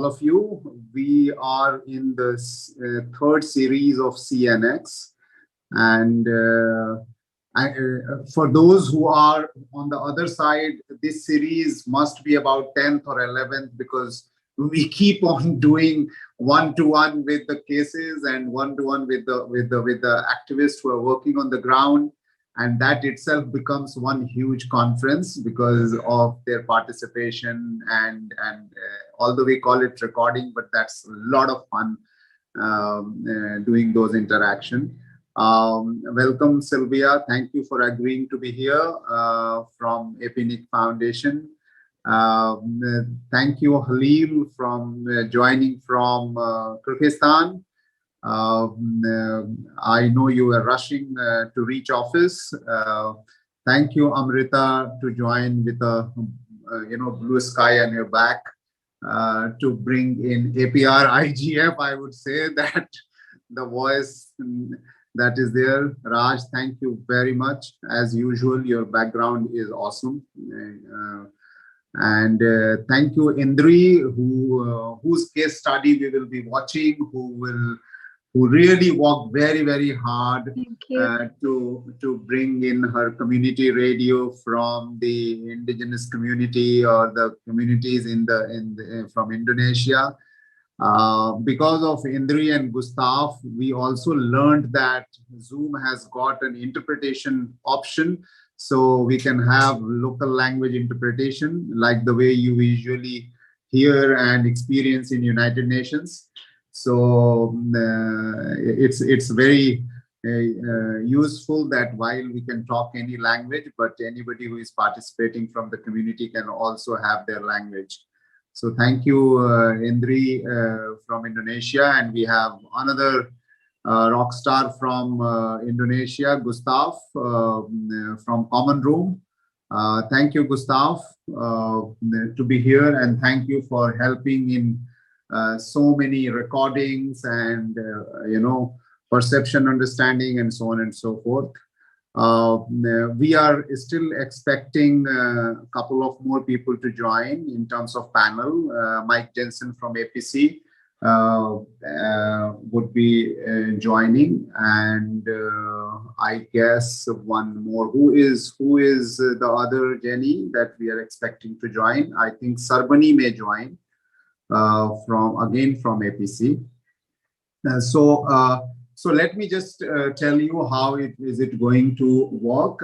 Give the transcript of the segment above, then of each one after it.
of you. We are in the third series of CNX, and for those who are on the other side, this series must be about 10th or 11th, because we keep on doing one-to-one with the cases and one-to-one with the activists who are working on the ground. And that itself becomes one huge conference because of their participation, and although we call it recording, but that's a lot of fun doing those interactions. Welcome, Sylvia. Thank you for agreeing to be here from APNIC Foundation. Thank you, Halil, from joining from Kyrgyzstan. I know you were rushing to reach office. Thank you, Amrita, to join with a blue sky on your back to bring in APR IGF. I would say that the voice that is there. Raj, thank you very much. As usual, your background is awesome. And thank you, Indri, whose case study we will be watching, who really worked very, very hard to bring in her community radio from the indigenous community or the communities from Indonesia. Because of Indri and Gustav, we also learned that Zoom has got an interpretation option, so we can have local language interpretation like the way you usually hear and experience in United Nations. So it's very useful that while we can talk any language, but anybody who is participating from the community can also have their language. So thank you, Indri from Indonesia. And we have another rock star from Indonesia, Gustav from Common Room. Thank you, Gustav, to be here, and thank you for helping in so many recordings and perception understanding and so on and so forth. We are still expecting a couple of more people to join in terms of panel. Mike Jensen from APC would be joining, and I guess one more. Who is the other Jenny that we are expecting to join? I think Sarbani may join from APC. So let me just tell you how is it going to work.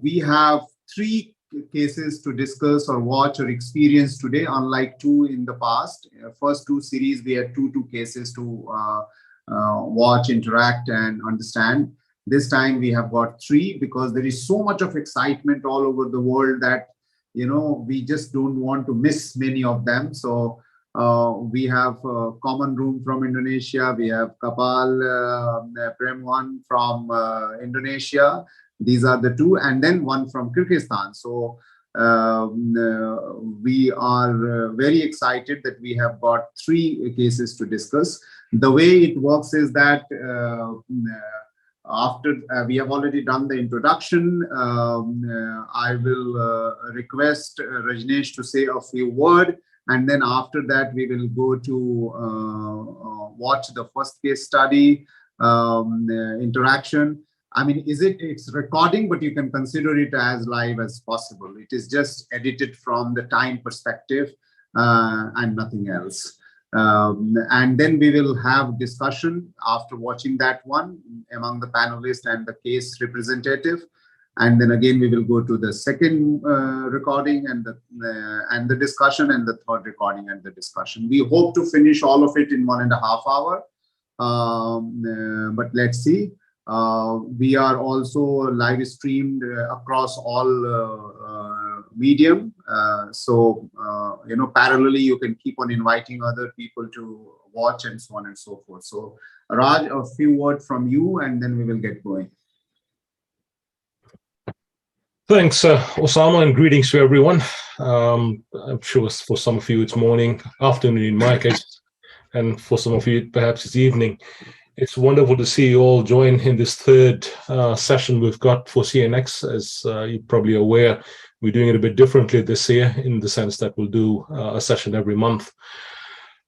We have 3 cases to discuss or watch or experience today, unlike 2 in the past. First 2 series, we had 2 cases to watch, interact, and understand. This time we have got 3 because there is so much of excitement all over the world that we just don't want to miss many of them. So we have Common Room from Indonesia, we have Kapal Premwan from Indonesia. These are the 2, and then one from Kyrgyzstan. So we are very excited that we have got 3 cases to discuss. The way it works is that after we have already done the introduction, I will request Rajneesh to say a few words, and then after that we will go to watch the first case study interaction. I mean, it's recording, but you can consider it as live as possible. It is just edited from the time perspective and nothing else. And then we will have discussion after watching that one among the panelists and the case representative. And then again, we will go to the second recording and the discussion, and the third recording and the discussion. We hope to finish all of it in 1.5 hours, but let's see. We are also live streamed across all medium. So, parallelly, you can keep on inviting other people to watch and so on and so forth. So, Raj, a few words from you, and then we will get going. Thanks, Osama, and greetings to everyone. I'm sure for some of you it's morning, afternoon in my case, and for some of you perhaps it's evening. It's wonderful to see you all join in this third session we've got for CNX. As you're probably aware, We're doing it a bit differently this year in the sense that we'll do a session every month.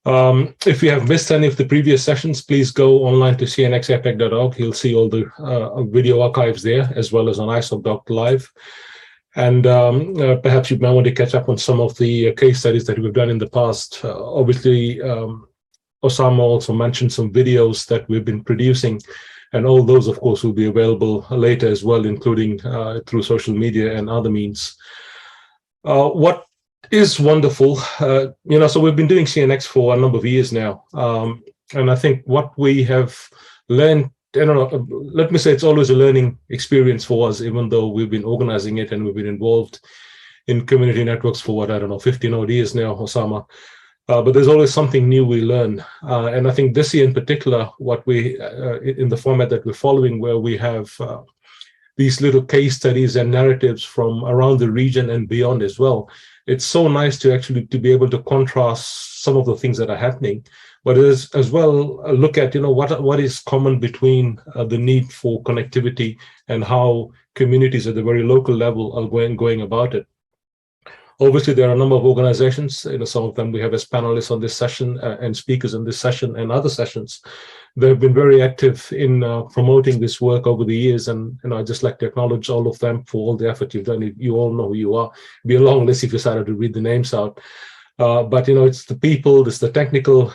If you have missed any of the previous sessions, please go online to cnxapec.org. You'll see all the video archives there, as well as on ISOC.LIVE. And perhaps you might want to catch up on some of the case studies that we've done in the past. Obviously, Osama also mentioned some videos that we've been producing, and all those, of course, will be available later as well, including through social media and other means. What is wonderful, so we've been doing CNX for a number of years now, and I think what we have learned, I don't know, let me say it's always a learning experience for us, even though we've been organizing it and we've been involved in community networks for 15 odd years now, Osama. But there's always something new we learn. And I think this year in particular, what we, in the format that we're following, where we have these little case studies and narratives from around the region and beyond as well, it's so nice to actually to be able to contrast some of the things that are happening, but as well look at, what is common between the need for connectivity and how communities at the very local level are going about it. Obviously, there are a number of organizations, some of them we have as panelists on this session and speakers in this session and other sessions. They have been very active in promoting this work over the years. And I'd just like to acknowledge all of them for all the effort you've done. You all know who you are. It'd be a long list if you started to read the names out. But, it's the people, it's the technical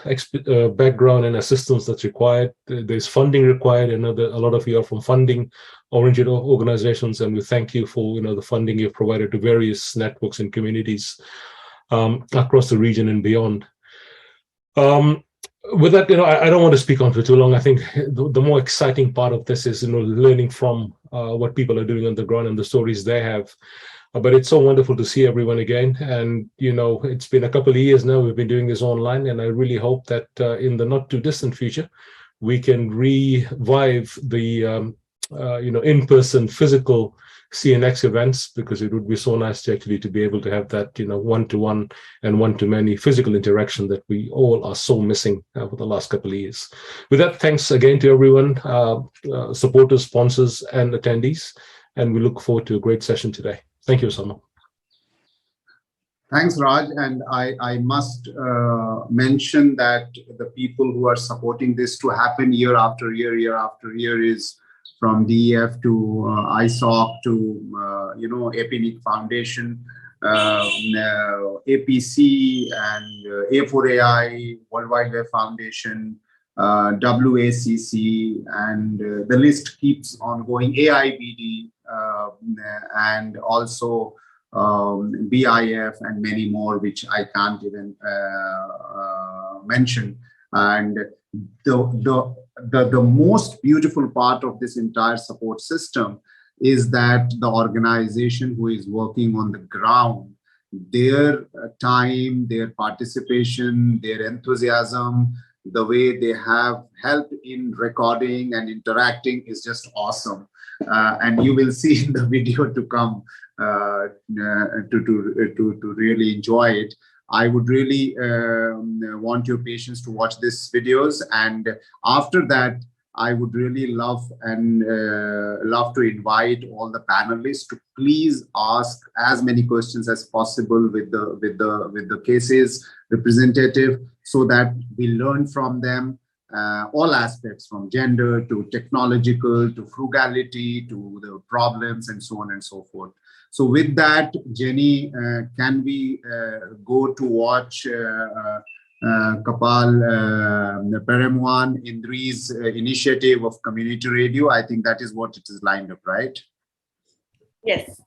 background and assistance that's required. There's funding required. I know that a lot of you are from funding-oriented organizations, and we thank you for, the funding you've provided to various networks and communities across the region and beyond. With that, I don't want to speak on for too long. I think the more exciting part of this is, learning from what people are doing on the ground and the stories they have. But it's so wonderful to see everyone again. And, it's been a couple of years now we've been doing this online, and I really hope that in the not too distant future, we can revive the, in-person physical CNX events, because it would be so nice to actually to be able to have that, one-to-one and one-to-many physical interaction that we all are so missing for the last couple of years. With that, thanks again to everyone, supporters, sponsors, and attendees, and we look forward to a great session today. Thank you, Osama. Thanks, Raj. And I must mention that the people who are supporting this to happen year after year is from DEF to ISOC to, APNIC Foundation, APC and A4AI, World Wide Web Foundation, WACC, and the list keeps on going, AIBD, and also BIF and many more, which I can't even mention. And the most beautiful part of this entire support system is that the organization who is working on the ground, their time, their participation, their enthusiasm, the way they have helped in recording and interacting is just awesome. And you will see in the video to come to really enjoy it. I would really want your patience to watch these videos, and after that, I would really love to invite all the panelists to please ask as many questions as possible with the cases representative, so that we learn from them all aspects, from gender to technological to frugality to the problems and so on and so forth. So with that, Jenny, can we go to watch Kapal Peremwan Indri's initiative of community radio? I think that is what it is lined up, right? Yes.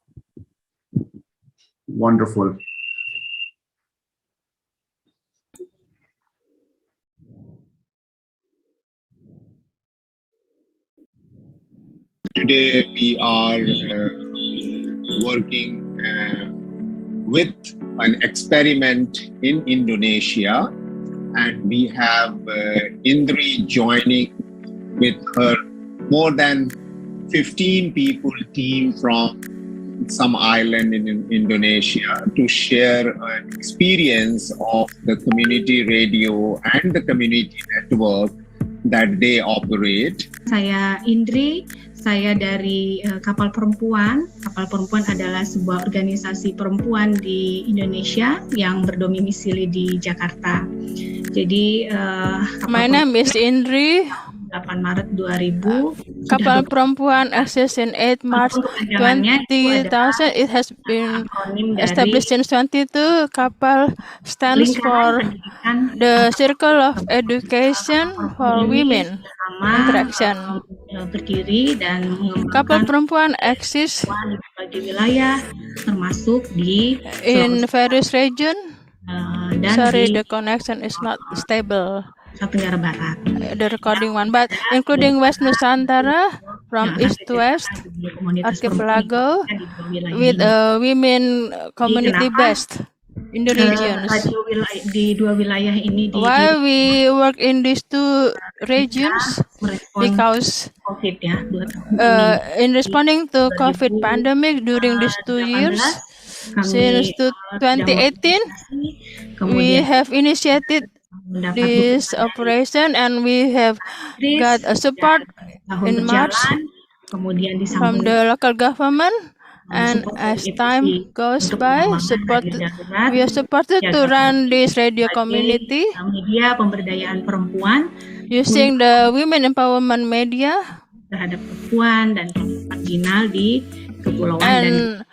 Wonderful. Today we are working with an experiment in Indonesia, and we have Indri joining with her more than 15 people team from some island in Indonesia to share an experience of the community radio and the community network that they operate. Saya Indri, saya dari Kapal Perempuan. Kapal Perempuan adalah sebuah organisasi perempuan di Indonesia yang berdomisili di Jakarta. Jadi My name is Indri. 8 Maret 2000. Kapal Perempuan exists in 8 March 2000. It has been established since 22. Kapal stands for the Circle of Education for Women Interaction. Berdiri dan Kapal Perempuan exists di berbagai wilayah, termasuk di in various region. dan Sorry, di the connection is not stable. Tenggara Barat. The recording one, but including West Nusantara from east to west, archipelago with women community based in the regions. Di dua wilayah ini Why we work in these two regions? Because COVID ya, in responding to COVID pandemic during these 2 years, since 2018, we have initiated this operation and we have got a support in March from the local government, and as time goes by, we are supported to run this radio community media pemberdayaan perempuan using the women empowerment media terhadap perempuan dan marginal di kepulauan and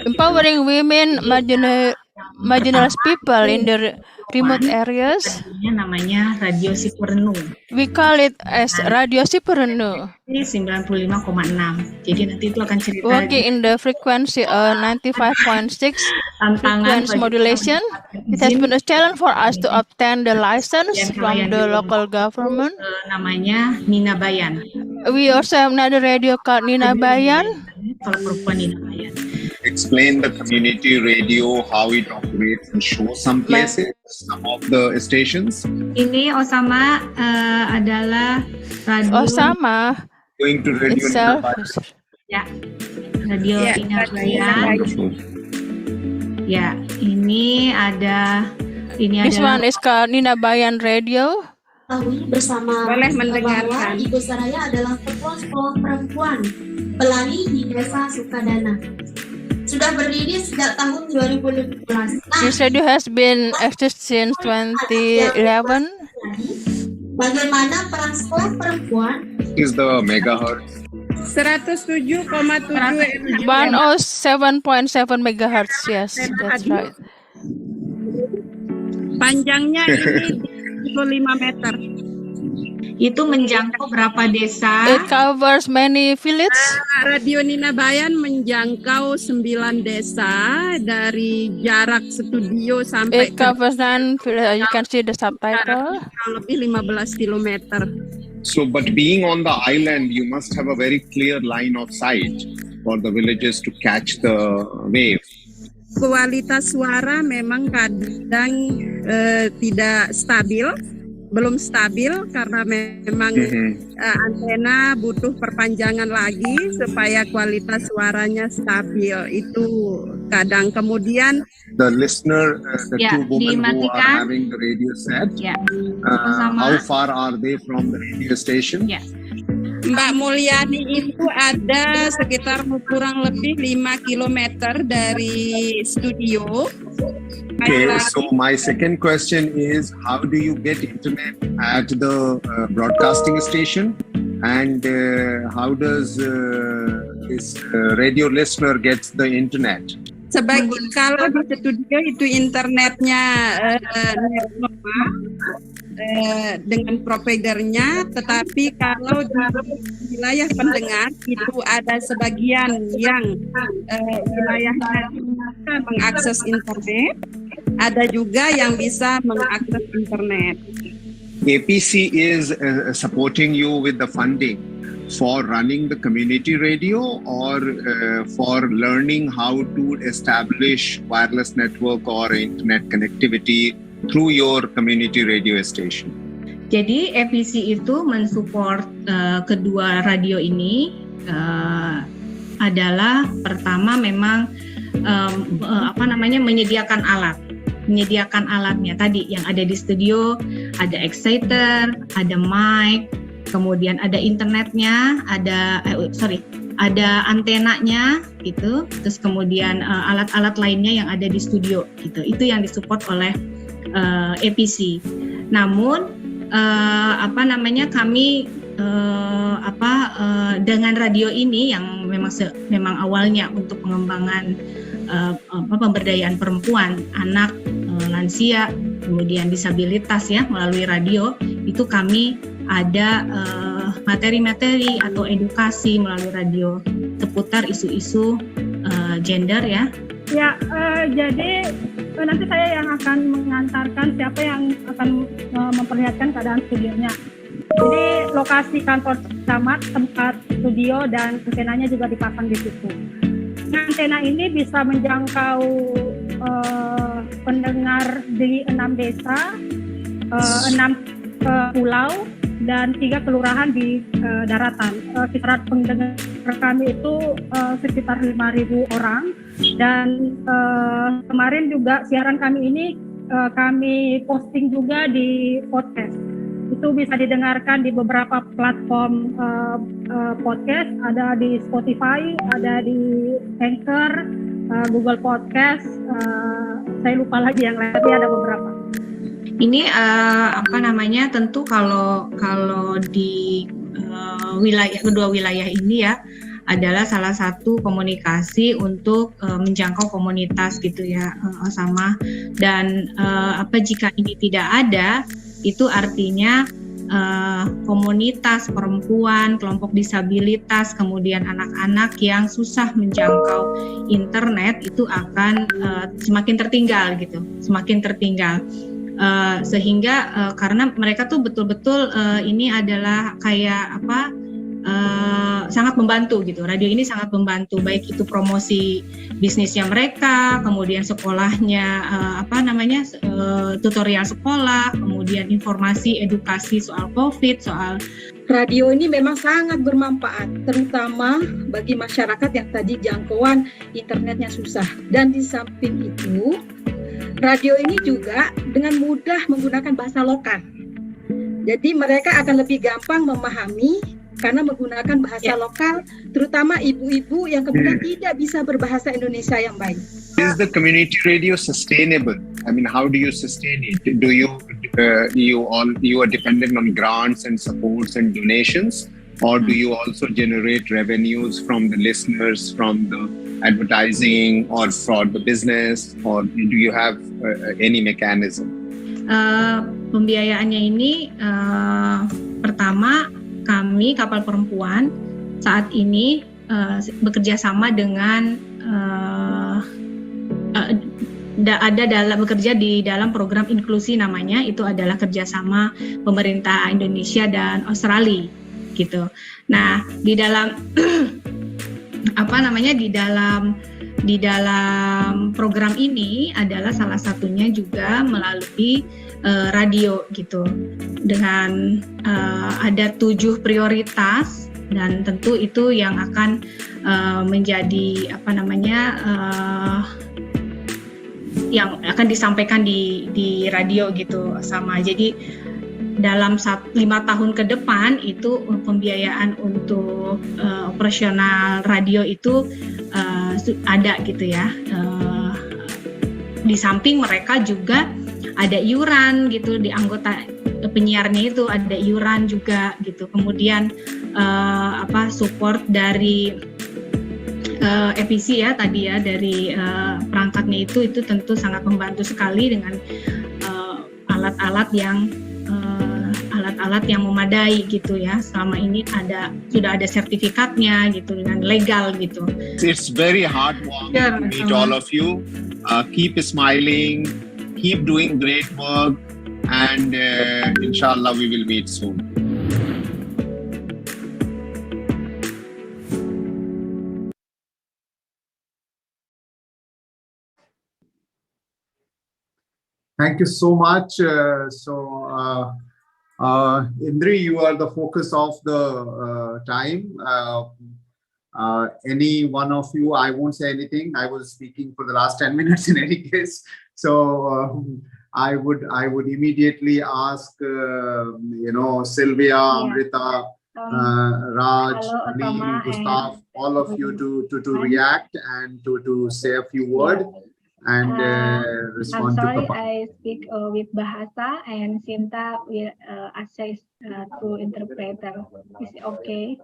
empowering women marginalized people in the remote areas. Namanya Radio Siperenu. We call it as Radio Siperenu. Ini 95,6. Jadi nanti itu akan cerita working in the frequency 95.6 frequency modulation. It has been a challenge for us to obtain the license from the local government. Namanya Nina Bayan. We also have another radio called Nina Bayan. Kalau perempuan Nina Bayan. Explain the community radio, how it operates, and show some places, some of the stations. Ini Osama adalah radio. Osama Going to radio itself. Ya, radio Nina Bayan. Ya, ini ada. This one is called Nina Bayan Radio. Bersama bahwa Ibu Saraya adalah ketua sekolah perempuan pelari di Desa Sukadana. Sudah berdiri sejak tahun 2015. This radio has been existed since 2011. Bagaimana peran sekolah perempuan? Is the megahertz 107,7 107.7 megahertz. Yes, that's right. Panjangnya ini 25 meter. Itu menjangkau berapa desa? It covers many villages. Radio Nina Bayan menjangkau 9 desa dari jarak studio sampai It covers 9 villages. You can see the subtitle. lebih 15 kilometer. So, but being on the island, you must have a very clear line of sight for the villagers to catch the wave. Kualitas suara memang kadang tidak stabil, belum stabil karena memang antena butuh perpanjangan lagi supaya kualitas suaranya stabil. Itu kadang kemudian the listener, the two women who are having the radio set, how far are they from the radio station? Mbak Mulyani itu ada sekitar kurang lebih 5 km dari studio. Okay, so my second question is, how do you get internet at the broadcasting station, and how does this radio listener gets the internet? Kalau di studio itu internetnya dengan providernya, tetapi kalau di wilayah pendengar itu ada sebagian yang wilayahnya bisa mengakses internet, ada juga yang bisa mengakses internet. APC is supporting you with the funding for running the community radio, or for learning how to establish wireless network or internet connectivity through your community radio station. Jadi APC itu mensupport kedua radio ini adalah pertama memang menyediakan alat. menyediakan alatnya tadi yang ada di studio, ada exciter, ada mic, kemudian ada internetnya, ada antenanya gitu, terus kemudian alat-alat lainnya yang ada di studio gitu. Itu yang disupport oleh APC. Namun kami dengan radio ini yang memang awalnya untuk pengembangan pemberdayaan perempuan, anak, lansia, kemudian disabilitas ya melalui radio, itu kami ada materi-materi atau edukasi melalui radio seputar isu-isu gender ya. Ya, jadi nanti saya yang akan mengantarkan siapa yang akan memperlihatkan keadaan studionya. Jadi lokasi kantor camat, tempat studio dan antenanya juga dipasang di situ. Antena ini bisa menjangkau pendengar di 6 desa, 6 pulau dan 3 kelurahan di daratan. Kisaran pendengar kami itu sekitar 5.000 orang dan kemarin juga siaran kami ini kami posting juga di podcast. Itu bisa didengarkan di beberapa platform podcast, ada di Spotify, ada di Anchor, Google Podcast, saya lupa lagi yang lain, tapi ada beberapa. Ini tentu kalau di kedua wilayah ini ya adalah salah satu komunikasi untuk menjangkau komunitas gitu ya sama, dan jika ini tidak ada itu artinya komunitas perempuan, kelompok disabilitas, kemudian anak-anak yang susah menjangkau internet itu akan semakin tertinggal gitu, sehingga karena mereka tuh betul-betul ini adalah kayak sangat membantu gitu. Radio ini sangat membantu, baik itu promosi bisnisnya mereka, kemudian sekolahnya tutorial sekolah, kemudian informasi edukasi soal COVID, soal radio ini memang sangat bermanfaat, terutama bagi masyarakat yang tadi jangkauan internetnya susah. Dan di samping itu, radio ini juga dengan mudah menggunakan bahasa lokal. Jadi mereka akan lebih gampang memahami karena menggunakan bahasa lokal, terutama ibu-ibu yang kemudian tidak bisa berbahasa Indonesia yang baik. Is the community radio sustainable? I mean, how do you sustain it? Do you are dependent on grants and supports and donations, or do you also generate revenues from the listeners, from the advertising, or from the business, or do you have any mechanism? Pembiayaannya ini pertama, kami Kapal Perempuan saat ini bekerja sama dengan bekerja di dalam program inklusi namanya, itu adalah kerjasama pemerintah Indonesia dan Australia gitu. Nah di dalam di dalam program ini adalah salah satunya juga melalui radio gitu, dengan ada 7 prioritas, dan tentu itu yang akan menjadi yang akan disampaikan di radio gitu sama. Jadi dalam 5 tahun ke depan itu pembiayaan untuk operasional radio itu ada gitu ya. Di samping mereka juga ada iuran gitu, di anggota penyiarnya itu ada iuran juga gitu. Kemudian support dari EPC ya tadi ya, dari perangkatnya itu tentu sangat membantu sekali dengan alat-alat yang memadai gitu ya. Selama ini sudah ada sertifikatnya gitu, dengan legal gitu. It's very hard work to meet all of you. Keep smiling, keep doing great work, and inshallah we will meet soon. Thank you so much. Indri, you are the focus of the time. Any one of you, I won't say anything. I was speaking for the last 10 minutes in any case. I would immediately ask Sylvia, Amrita, Raj, Neil, Gustav, all of you to react and to say a few words and respond to Kapal. I speak with Bahasa and Sinta will assist to interpreter. Is it okay?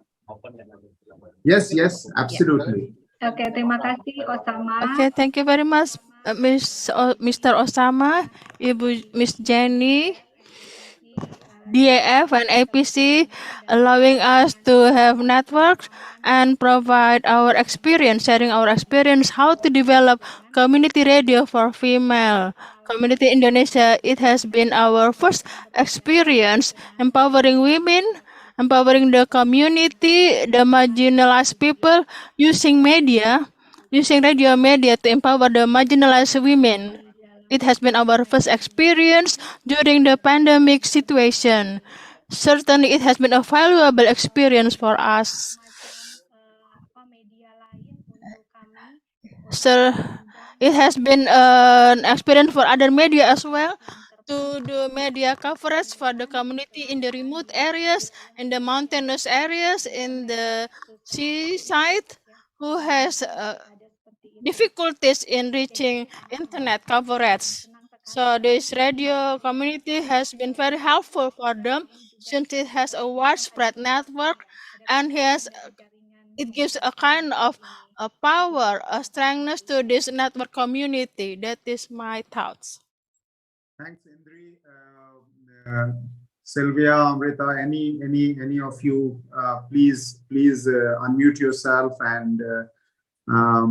Yes, absolutely. Okay, terima kasih Osama. Okay, thank you very much, Mr. Osama, Ibu Miss Jenny, DAF and APC, allowing us to have networks and provide our experience, sharing our experience, how to develop community radio for female community Indonesia. It has been our first experience empowering women, empowering the community, the marginalized people, using radio media to empower the marginalized women. It has been our first experience during the pandemic situation. Certainly, it has been a valuable experience for us. So, it has been an experience for other media as well to do media coverage for the community in the remote areas, in the mountainous areas, in the seaside, who has difficulties in reaching internet coverage. So this radio community has been very helpful for them since it has a widespread network and it gives a kind of a power, a strengthness to this network community. That is my thoughts. Thanks, Indri. Sylvia, Amrita, any of you, please unmute yourself and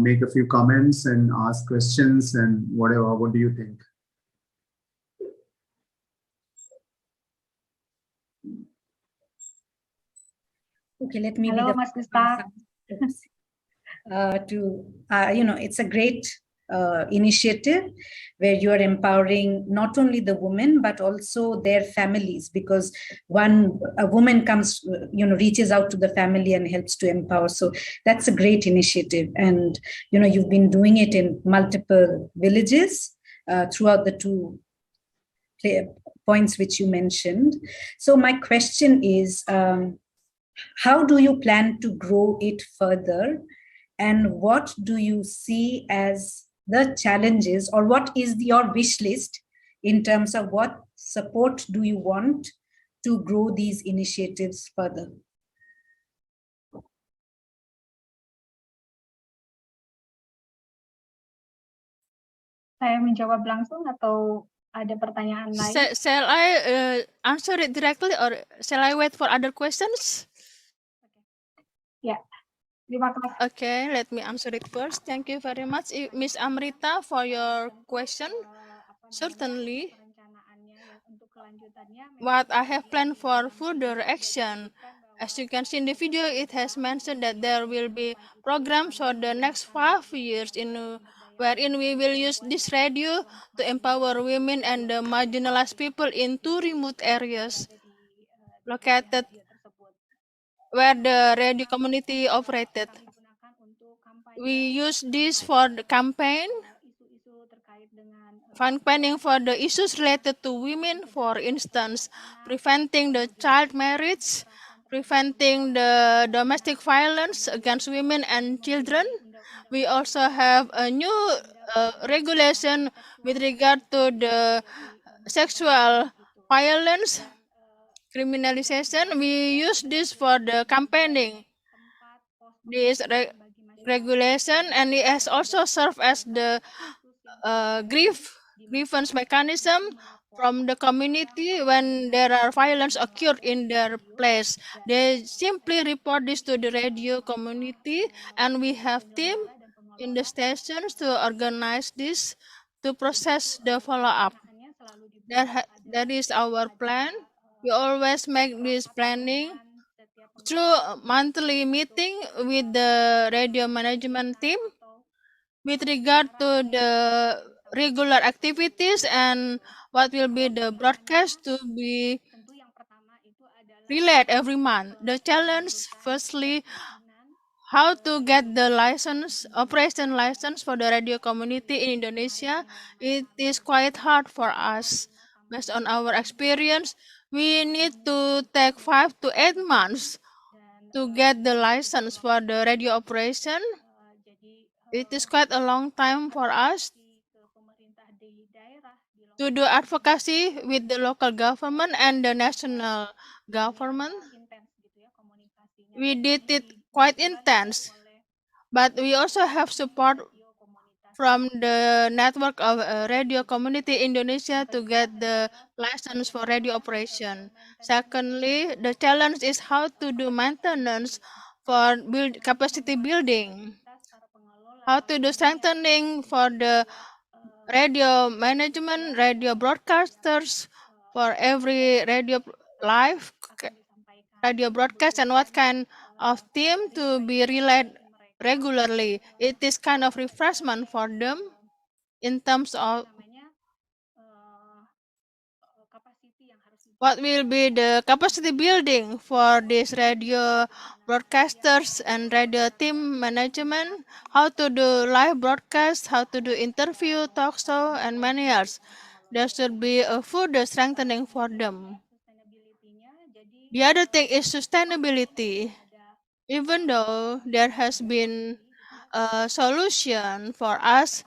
make a few comments and ask questions and whatever. What do you think? Okay, let me Hello, be the Mas Gustav. It's a great initiative where you are empowering not only the women but also their families, because a woman comes, reaches out to the family and helps to empower. So that's a great initiative, and you've been doing it in multiple villages throughout the two points which you mentioned. So my question is, how do you plan to grow it further, and what do you see as the challenges, or what is your wish list in terms of what support do you want to grow these initiatives further? Saya menjawab langsung atau ada pertanyaan lain? Shall I answer it directly or shall I wait for other questions? Ya, terima kasih. Okay, let me answer it first. Thank you very much, Miss Amrita, for your question. Certainly, what I have planned for further action, as you can see in the video, it has mentioned that there will be programs for the next 5 years wherein we will use this radio to empower women and the marginalized people in 2 remote areas located where the radio community operated. We use this for the campaigning for the issues related to women, for instance, preventing the child marriage, preventing the domestic violence against women and children. We also have a new regulation with regard to the sexual violence criminalization. We use this for the campaigning, this regulation, and it has also served as the grievance mechanism from the community when there are violence occurred in their place. They simply report this to the radio community, and we have team in the stations to organize this, to process the follow-up. That is our plan. We always make this planning through monthly meeting with the radio management team with regard to the regular activities and what will be the broadcast to be relayed every month. The challenge, firstly, how to get the license, operation license for the radio community in Indonesia. It is quite hard for us. Based on our experience, we need to take 5 to 8 months to get the license for the radio operation. It is quite a long time for us to do advocacy with the local government and the national government. We did it quite intense, but we also have support from the network of radio community Indonesia to get the license for radio operation. Secondly, the challenge is how to do maintenance for capacity building, how to do strengthening for the radio management, radio broadcasters for every live radio broadcast, and what kind of team to be relayed regularly. It is kind of refreshment for them in terms of what will be the capacity building for these radio broadcasters and radio team management, how to do live broadcast, how to do interview, talk show, and many others. There should be a further strengthening for them. The other thing is sustainability. Even though there has been a solution for us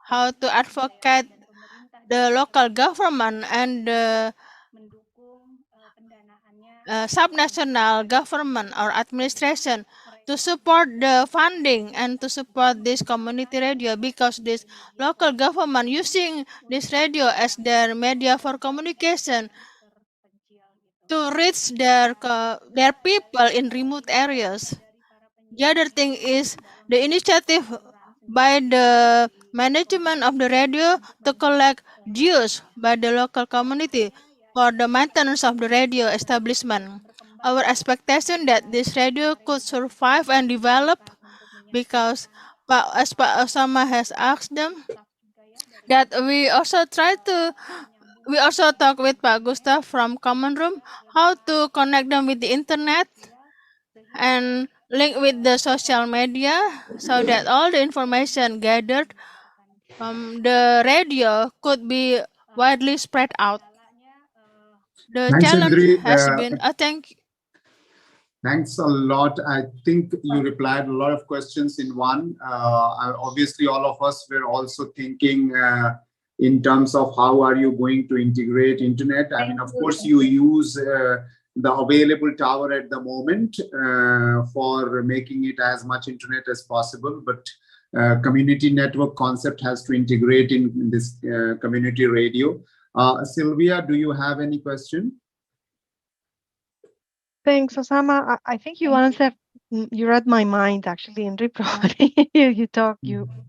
how to advocate the local government and the subnational government or administration to support the funding and to support this community radio, because this local government using this radio as their media for communication to reach their people in remote areas. The other thing is the initiative by the management of the radio to collect dues by the local community for the maintenance of the radio establishment. Our expectation that this radio could survive and develop, because as Pak Osama has asked them, that we also talk with Pak Gustav from Common Room how to connect them with the internet and link with the social media so that all the information gathered from the radio could be widely spread out. The Thanks, challenge Indri. has been, Thanks a lot. I think you replied a lot of questions in one. Obviously, all of us were also thinking in terms of how are you going to integrate internet. I mean, of course, you use the available tower at the moment for making it as much internet as possible, but community network concept has to integrate in this community radio. Sylvia, do you have any question? Thanks, Osama. I think you answered. You read my mind, actually, Henry. Probably you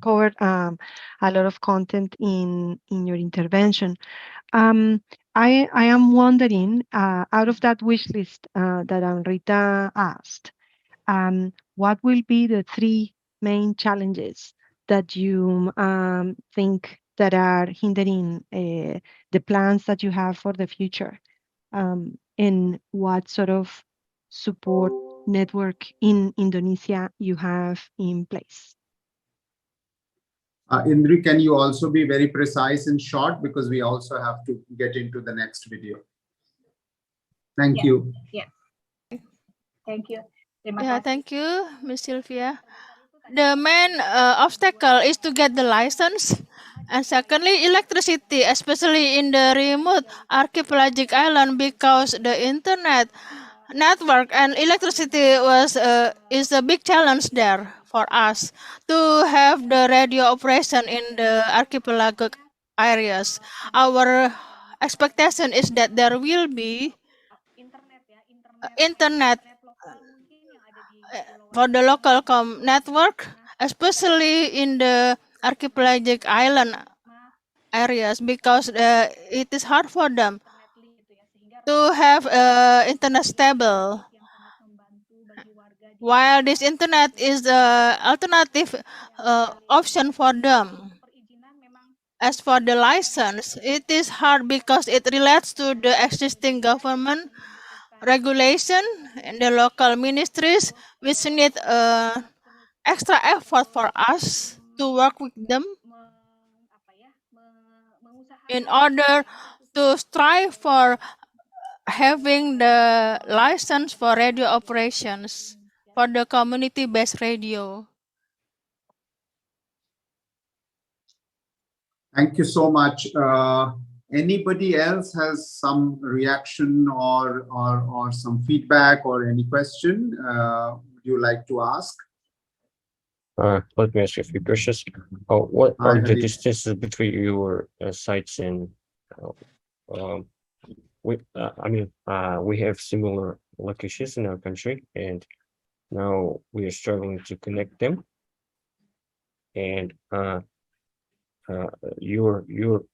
covered a lot of content in your intervention. I am wondering, out of that wish list that Amrita asked, what will be the 3 main challenges that you think that are hindering the plans that you have for the future? And what sort of support network in Indonesia you have in place? Indri, can you also be very precise and short, because we also have to get into the next video. Thank you. Yeah. Thank you. Thank you, Ms. Sylvia. The main obstacle is to get the license, and secondly, electricity, especially in the remote archipelagic island, because the internet network and electricity is a big challenge there for us to have the radio operation in the archipelagic areas. Our expectation is that there will be internet for the local network, especially in the archipelagic island areas, because it is hard for them to have internet stable. While this internet is the alternative option for them. As for the license, it is hard because it relates to the existing government regulation in the local ministries, which need extra effort for us to work with them in order to strive for having the license for radio operations for the community-based radio. Thank you so much. Anybody else has some reaction or some feedback or any question would you like to ask? Let me ask you a few questions. What are the distances between your sites and we have similar locations in our country, and now we are struggling to connect them. And your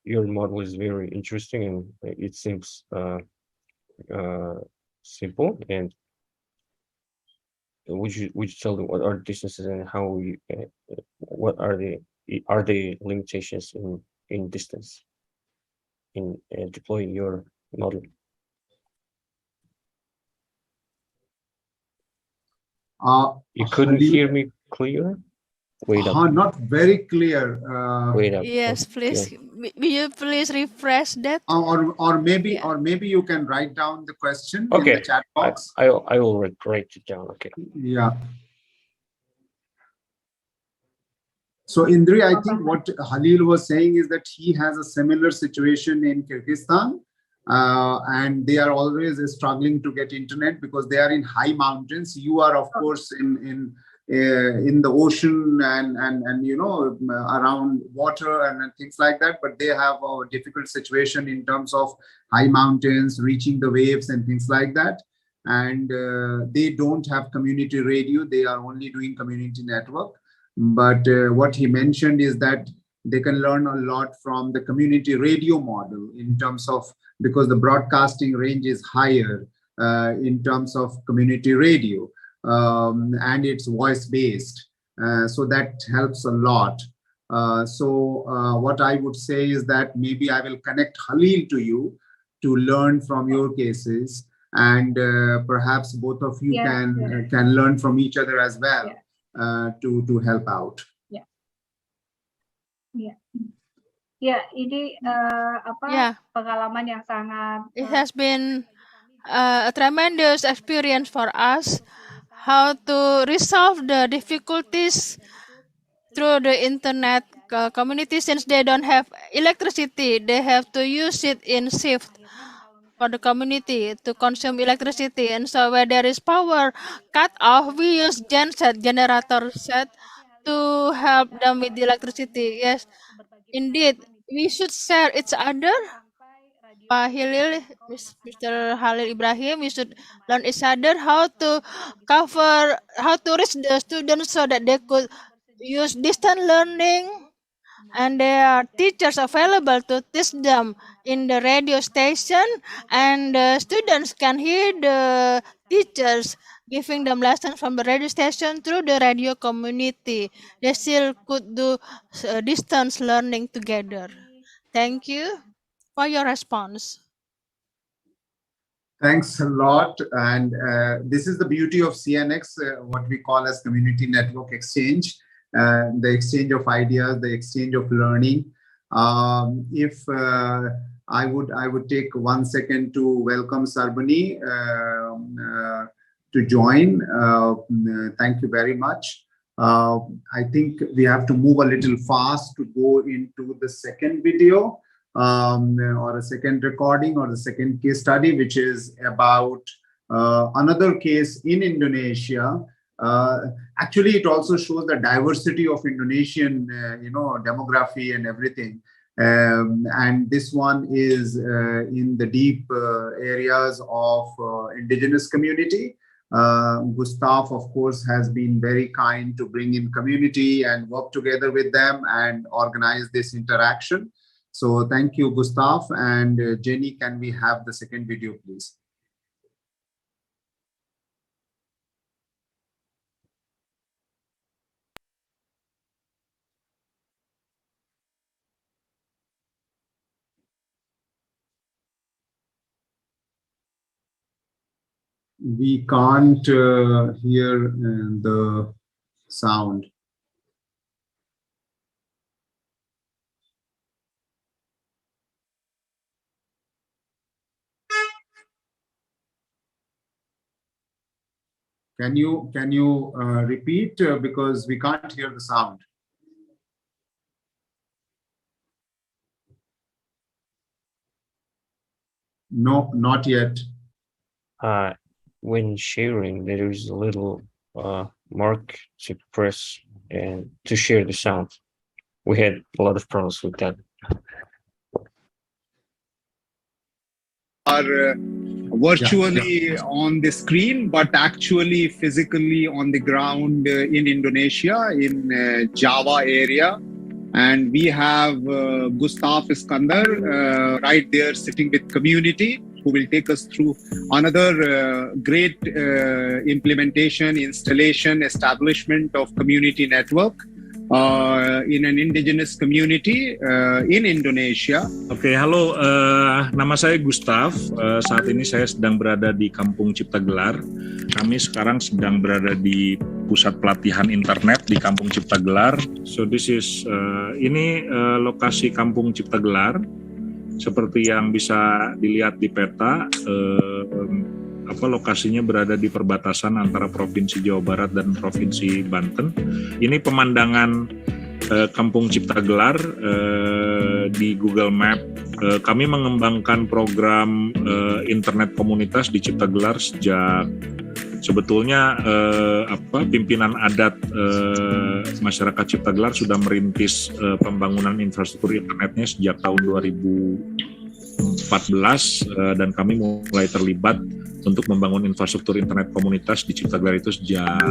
model is very interesting, and it seems simple. And would you tell me what are the distances and how you what are the limitations in distance in deploying your model? You couldn't hear me clear? Wait up. Not very clear. Wait up. Yes, please. Will you please refresh that? Or maybe you can write down the question in the chat box. I will write it down. Okay. Yeah. So Indri, I think what Halil was saying is that he has a similar situation in Kyrgyzstan, and they are always struggling to get internet because they are in high mountains. You are, of course, in the ocean and you know, around water and things like that, but they have a difficult situation in terms of high mountains, reaching the waves and things like that. And they don't have community radio. They are only doing community network. But what he mentioned is that they can learn a lot from the community radio model in terms of, because the broadcasting range is higher in terms of community radio, and it's voice-based. So that helps a lot. So what I would say is that maybe I will connect Halil to you to learn from your cases, and perhaps both of you can learn from each other as well. To help out. Ini pengalaman yang sangat. It has been a tremendous experience for us how to resolve the difficulties through the internet community. Since they don't have electricity, they have to use it in shift for the community to consume electricity. And so where there is power cut off, we use generator set to help them with the electricity. Yes, indeed, we should share each other. Pak Hilil, Mr. Halil Ibrahim, we should learn each other how to reach the students so that they could use distance learning, and there are teachers available to teach them in the radio station, and the students can hear the teachers giving them lessons from the radio station through the radio community. They still could do distance learning together. Thank you for your response. Thanks a lot. And this is the beauty of CNX, what we call as community network exchange, the exchange of ideas, the exchange of learning. If I would take 1 second to welcome Sarbani to join. Thank you very much. I think we have to move a little fast to go into the second video. Or a second recording or the second case study, which is about another case in Indonesia. Actually, it also shows the diversity of Indonesian, demography and everything. And this one is in the deep areas of indigenous community. Gustav, of course, has been very kind to bring in community and work together with them and organize this interaction. So thank you, Gustav. And Jenny, can we have the second video, please? we can't hear the sound. Can you repeat because we can't hear the sound? No, not yet. When sharing, there is a little mark to press and to share the sound. We had a lot of problems with that. Are virtually on the screen, but actually physically on the ground in Indonesia, in Java area. And we have Gustav Iskandar right there sitting with community, who will take us through another great implementation, installation, establishment of community network in an indigenous community in Indonesia. Oke, halo, nama saya Gustav. Saat ini saya sedang berada di Kampung Cipta Gelar. Kami sekarang sedang berada di pusat pelatihan internet di Kampung Cipta Gelar. So this is ini lokasi Kampung Cipta Gelar. Seperti yang bisa dilihat di peta, lokasinya berada di perbatasan antara Provinsi Jawa Barat dan Provinsi Banten. Ini pemandangan Kampung Cipta Gelar di Google Map. Kami mengembangkan program internet komunitas di Cipta Gelar sejak sebetulnya pimpinan adat masyarakat Cipta Gelar sudah merintis pembangunan infrastruktur internetnya sejak tahun 2014 dan kami mulai terlibat untuk membangun infrastruktur internet komunitas di Cipta Gelar itu sejak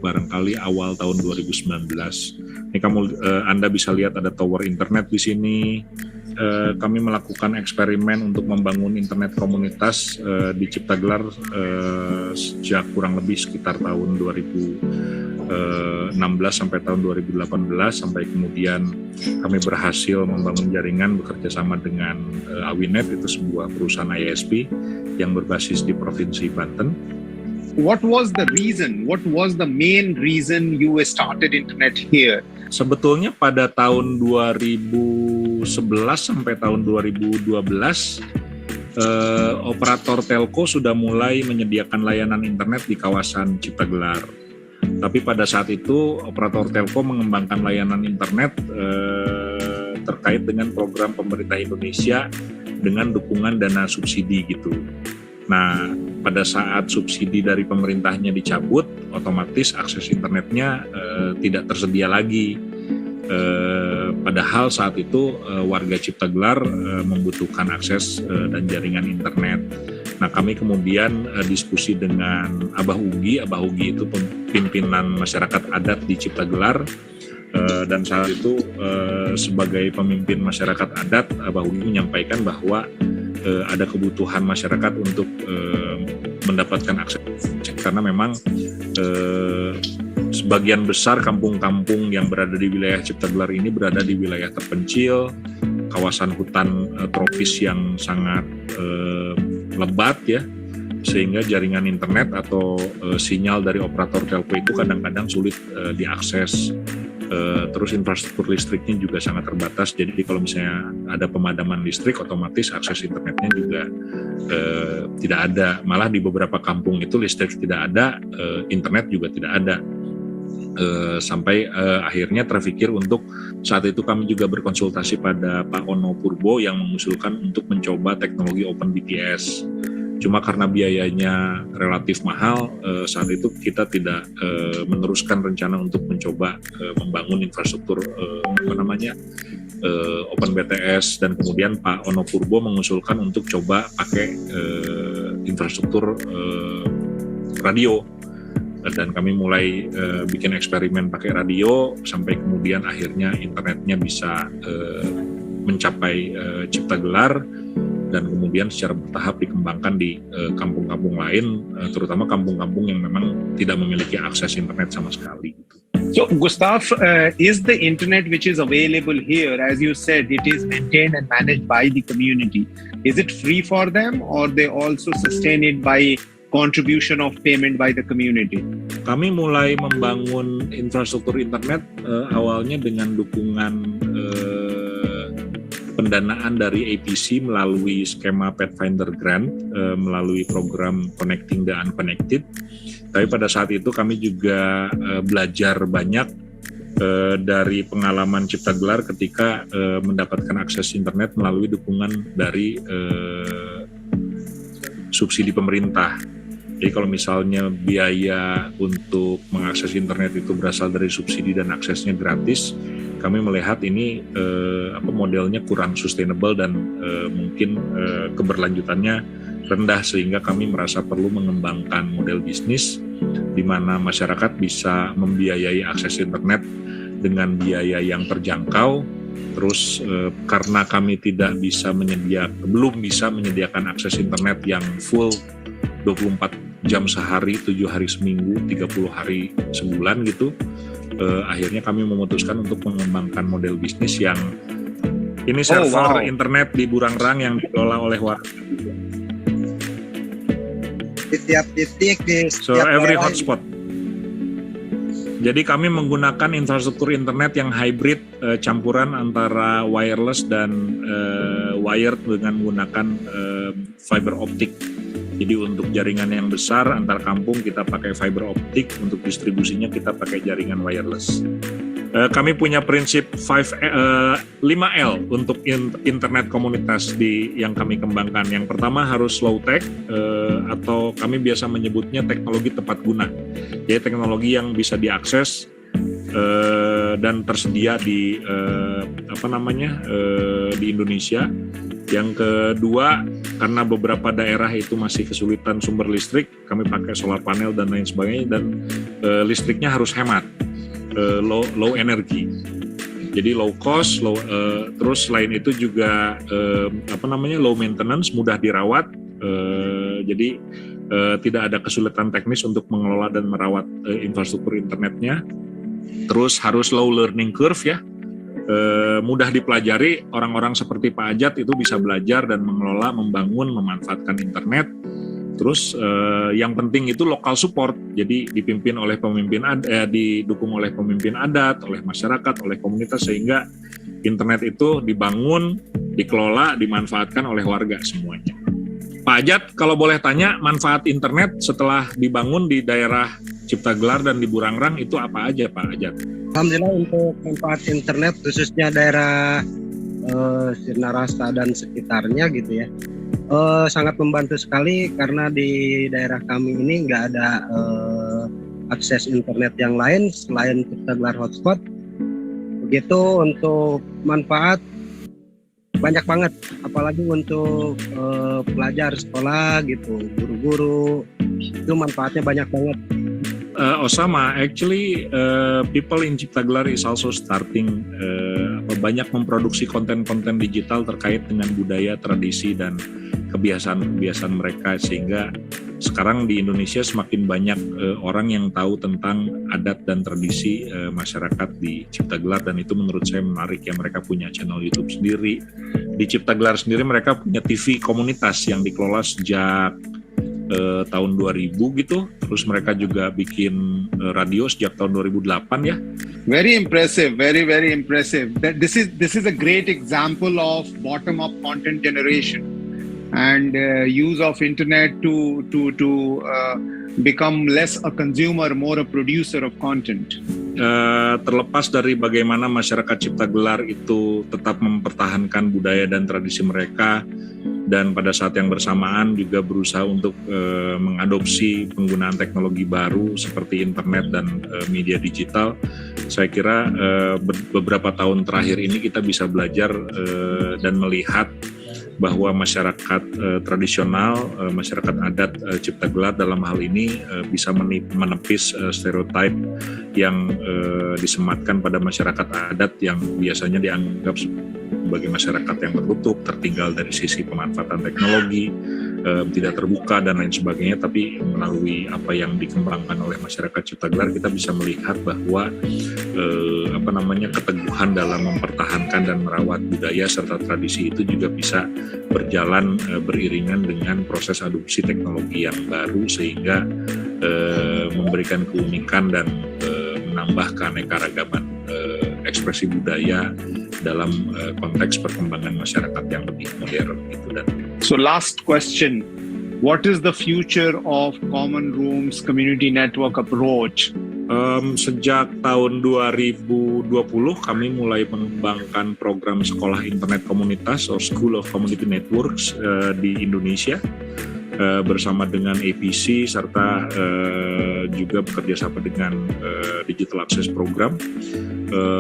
barangkali awal tahun 2019. Ini Anda bisa lihat ada tower internet di sini. Kami melakukan eksperimen untuk membangun internet komunitas di Cipta Gelar sejak kurang lebih sekitar tahun 2016 sampai tahun 2018, sampai kemudian kami berhasil membangun jaringan bekerja sama dengan Awinet, itu sebuah perusahaan ISP yang berbasis di Provinsi Banten. What was the reason? What was the main reason you started internet here? Sebetulnya pada tahun 2011 sampai tahun 2012, operator telco sudah mulai menyediakan layanan internet di kawasan Cipta Gelar. Tapi pada saat itu operator telco mengembangkan layanan internet terkait dengan program pemerintah Indonesia dengan dukungan dana subsidi gitu. Nah, pada saat subsidi dari pemerintahnya dicabut, otomatis akses internetnya tidak tersedia lagi. Padahal saat itu warga Cipta Gelar membutuhkan akses dan jaringan internet. Nah, kami kemudian diskusi dengan Abah Ugi. Abah Ugi itu pimpinan masyarakat adat di Cipta Gelar. Dan saat itu sebagai pemimpin masyarakat adat, Abah Ugi menyampaikan bahwa ada kebutuhan masyarakat untuk mendapatkan akses, karena memang sebagian besar kampung-kampung yang berada di wilayah Cipta Gelar ini berada di wilayah terpencil, kawasan hutan tropis yang sangat lebat ya, sehingga jaringan internet atau sinyal dari operator telco itu kadang-kadang sulit diakses. Terus infrastruktur listriknya juga sangat terbatas, jadi kalau misalnya ada pemadaman listrik, otomatis akses internetnya juga tidak ada. Malah di beberapa kampung itu listrik tidak ada, internet juga tidak ada. Sampai akhirnya terpikir untuk, saat itu kami juga berkonsultasi pada Pak Ono Purbo yang mengusulkan untuk mencoba teknologi Open BTS. Cuma karena biayanya relatif mahal, saat itu kita tidak meneruskan rencana untuk mencoba membangun infrastruktur Open BTS, dan kemudian Pak Ono Purbo mengusulkan untuk coba pakai infrastruktur radio, dan kami mulai bikin eksperimen pakai radio sampai kemudian akhirnya internetnya bisa mencapai Cipta Gelar. Dan kemudian secara bertahap dikembangkan di kampung-kampung lain, terutama kampung-kampung yang memang tidak memiliki akses internet sama sekali. So, Gustav, is the internet which is available here, as you said, it is maintained and managed by the community. Is it free for them, or they also sustain it by contribution of payment by the community? Kami mulai membangun infrastruktur internet awalnya dengan dukungan pendanaan dari APC melalui skema Pathfinder Grant, melalui program Connecting the Unconnected. Tapi pada saat itu kami juga belajar banyak dari pengalaman Cipta Gelar ketika mendapatkan akses internet melalui dukungan dari subsidi pemerintah. Jadi kalau misalnya biaya untuk mengakses internet itu berasal dari subsidi dan aksesnya gratis, kami melihat ini modelnya kurang sustainable dan mungkin keberlanjutannya rendah, sehingga kami merasa perlu mengembangkan model bisnis di mana masyarakat bisa membiayai akses internet dengan biaya yang terjangkau. Terus karena kami belum bisa menyediakan akses internet yang full 24 jam sehari, 7 hari seminggu, 30 hari sebulan gitu, akhirnya kami memutuskan untuk mengembangkan model bisnis yang ini server internet di Burangrang yang dikelola oleh warga. Di tiap titik, di so every hotspot. Jadi kami menggunakan infrastruktur internet yang hybrid, campuran antara wireless dan wired dengan menggunakan fiber optik. Jadi untuk jaringan yang besar antar kampung kita pakai fiber optik, untuk distribusinya kita pakai jaringan wireless. Kami punya prinsip 5L untuk internet komunitas yang kami kembangkan. Yang pertama harus low tech, atau kami biasa menyebutnya teknologi tepat guna. Jadi teknologi yang bisa diakses dan tersedia di di Indonesia. Yang kedua, karena beberapa daerah itu masih kesulitan sumber listrik, kami pakai solar panel dan lain sebagainya, dan listriknya harus hemat, low energy. Jadi low cost, terus selain itu juga low maintenance, mudah dirawat. Jadi tidak ada kesulitan teknis untuk mengelola dan merawat infrastruktur internetnya. Terus harus low learning curve ya. Mudah dipelajari, orang-orang seperti Pak Ajat itu bisa belajar dan mengelola, membangun, memanfaatkan internet. Terus yang penting itu lokal support, jadi dipimpin oleh didukung oleh pemimpin adat, oleh masyarakat, oleh komunitas, sehingga internet itu dibangun, dikelola, dimanfaatkan oleh warga semuanya. Pak Ajat, kalau boleh tanya, manfaat internet setelah dibangun di daerah Cipta Gelar dan di Burangrang itu apa aja Pak Ajat? Alhamdulillah untuk manfaat internet khususnya daerah Sirnarasta dan sekitarnya gitu ya, sangat membantu sekali karena di daerah kami ini nggak ada akses internet yang lain selain Cipta Gelar hotspot. Begitu untuk manfaat banyak banget, apalagi untuk pelajar sekolah gitu, guru-guru, itu manfaatnya banyak banget. Osama, actually people in Cipta Gelar is also starting banyak memproduksi konten-konten digital terkait dengan budaya, tradisi, dan kebiasaan-kebiasaan mereka, sehingga sekarang di Indonesia semakin banyak orang yang tahu tentang adat dan tradisi masyarakat di Cipta Gelar, dan itu menurut saya menarik ya. Mereka punya channel YouTube sendiri. Di Cipta Gelar sendiri mereka punya TV komunitas yang dikelola sejak tahun 2000 gitu. Terus mereka juga bikin radio sejak tahun 2008 ya. Very impressive, very impressive. This is a great example of bottom up content generation and use of internet to become less a consumer, more a producer of content. Terlepas dari bagaimana masyarakat Cipta Gelar itu tetap mempertahankan budaya dan tradisi mereka, dan pada saat yang bersamaan juga berusaha untuk mengadopsi penggunaan teknologi baru seperti internet dan media digital. Saya kira beberapa tahun terakhir ini kita bisa belajar dan melihat bahwa masyarakat tradisional, masyarakat adat Cipta Gelar dalam hal ini bisa menepis stereotip yang disematkan pada masyarakat adat yang biasanya dianggap sebagai masyarakat yang tertutup, tertinggal dari sisi pemanfaatan teknologi, tidak terbuka dan lain sebagainya, tapi melalui apa yang dikembangkan oleh masyarakat cipta gelar kita bisa melihat bahwa keteguhan dalam mempertahankan dan merawat budaya serta tradisi itu juga bisa berjalan beriringan dengan proses adopsi teknologi yang baru, sehingga memberikan keunikan dan menambah keanekaragaman ekspresi budaya dalam konteks perkembangan masyarakat yang lebih modern gitu. Dan so last question, what is the future of Common Room's community network approach? Sejak tahun 2020 kami mulai mengembangkan program sekolah internet komunitas atau School of Community Networks di Indonesia bersama dengan APC serta juga bekerja sama dengan Digital Access Program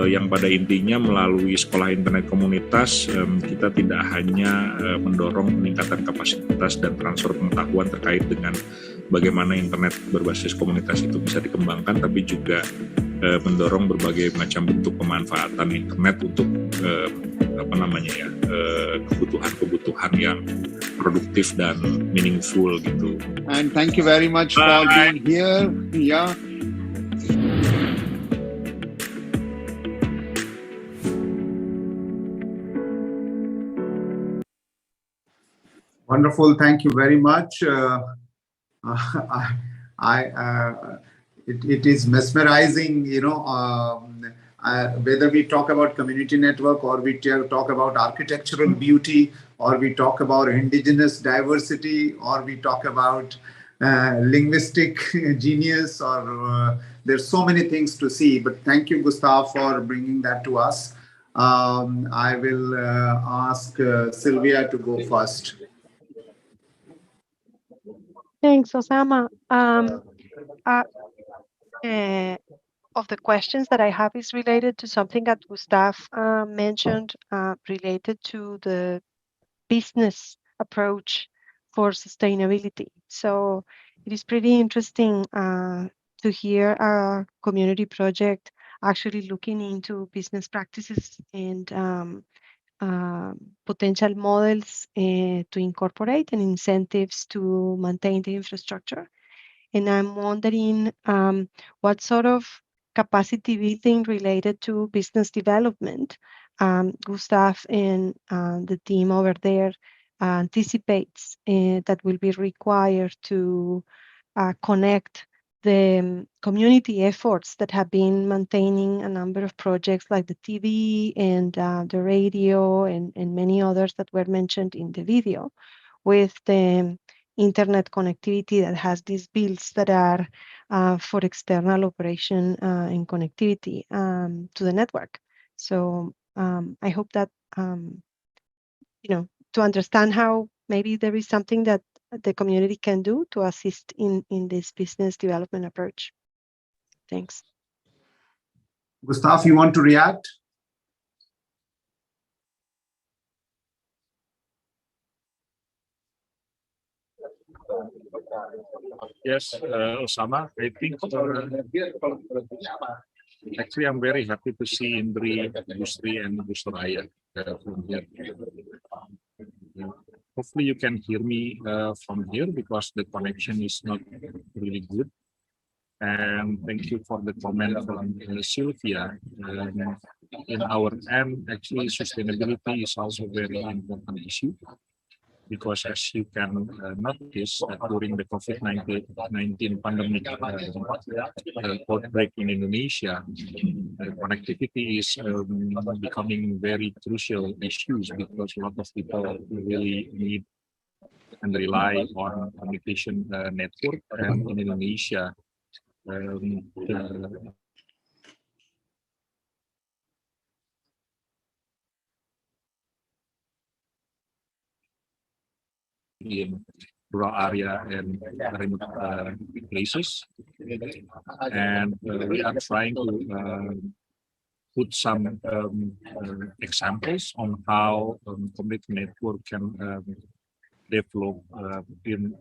yang pada intinya melalui sekolah internet komunitas kita tidak hanya mendorong peningkatan kapasitas dan transfer pengetahuan terkait dengan bagaimana internet berbasis komunitas itu bisa dikembangkan, tapi juga mendorong berbagai macam bentuk pemanfaatan internet untuk kebutuhan-kebutuhan yang produktif dan meaningful gitu. And thank you very much for being here. Yeah. Wonderful. Thank you very much. It is mesmerizing, whether we talk about community network or we talk about architectural beauty or we talk about indigenous diversity or we talk about linguistic genius, or there's so many things to see. But thank you, Gustav, for bringing that to us. I will ask Sylvia to go first. Thanks, Osama. Of the questions that I have is related to something that Gustav mentioned, related to the business approach for sustainability. So it is pretty interesting to hear a community project actually looking into business practices and potential models to incorporate and incentives to maintain the infrastructure. And I'm wondering what sort of capacity building related to business development Gustav and the team over there anticipates that will be required to connect the community efforts that have been maintaining a number of projects like the TV and the radio and many others that were mentioned in the video with the internet connectivity that has these builds that are for external operation and connectivity to the network. So I hope that, to understand how maybe there is something that the community can do to assist in this business development approach. Thanks. Gustav, you want to react? Yes, Osama, I think actually I'm very happy to see Indri, Gusri, and Gusraya from here. Hopefully you can hear me from here because the connection is not really good. And thank you for the comment from Sylvia. In our end, actually sustainability is also a very important issue. Because as you can notice, during the COVID-19 pandemic outbreak in Indonesia, connectivity is becoming very crucial issues because a lot of people really need and rely on communication network. And in Indonesia, in rural area and remote places, and we are trying to put some examples on how community network can develop in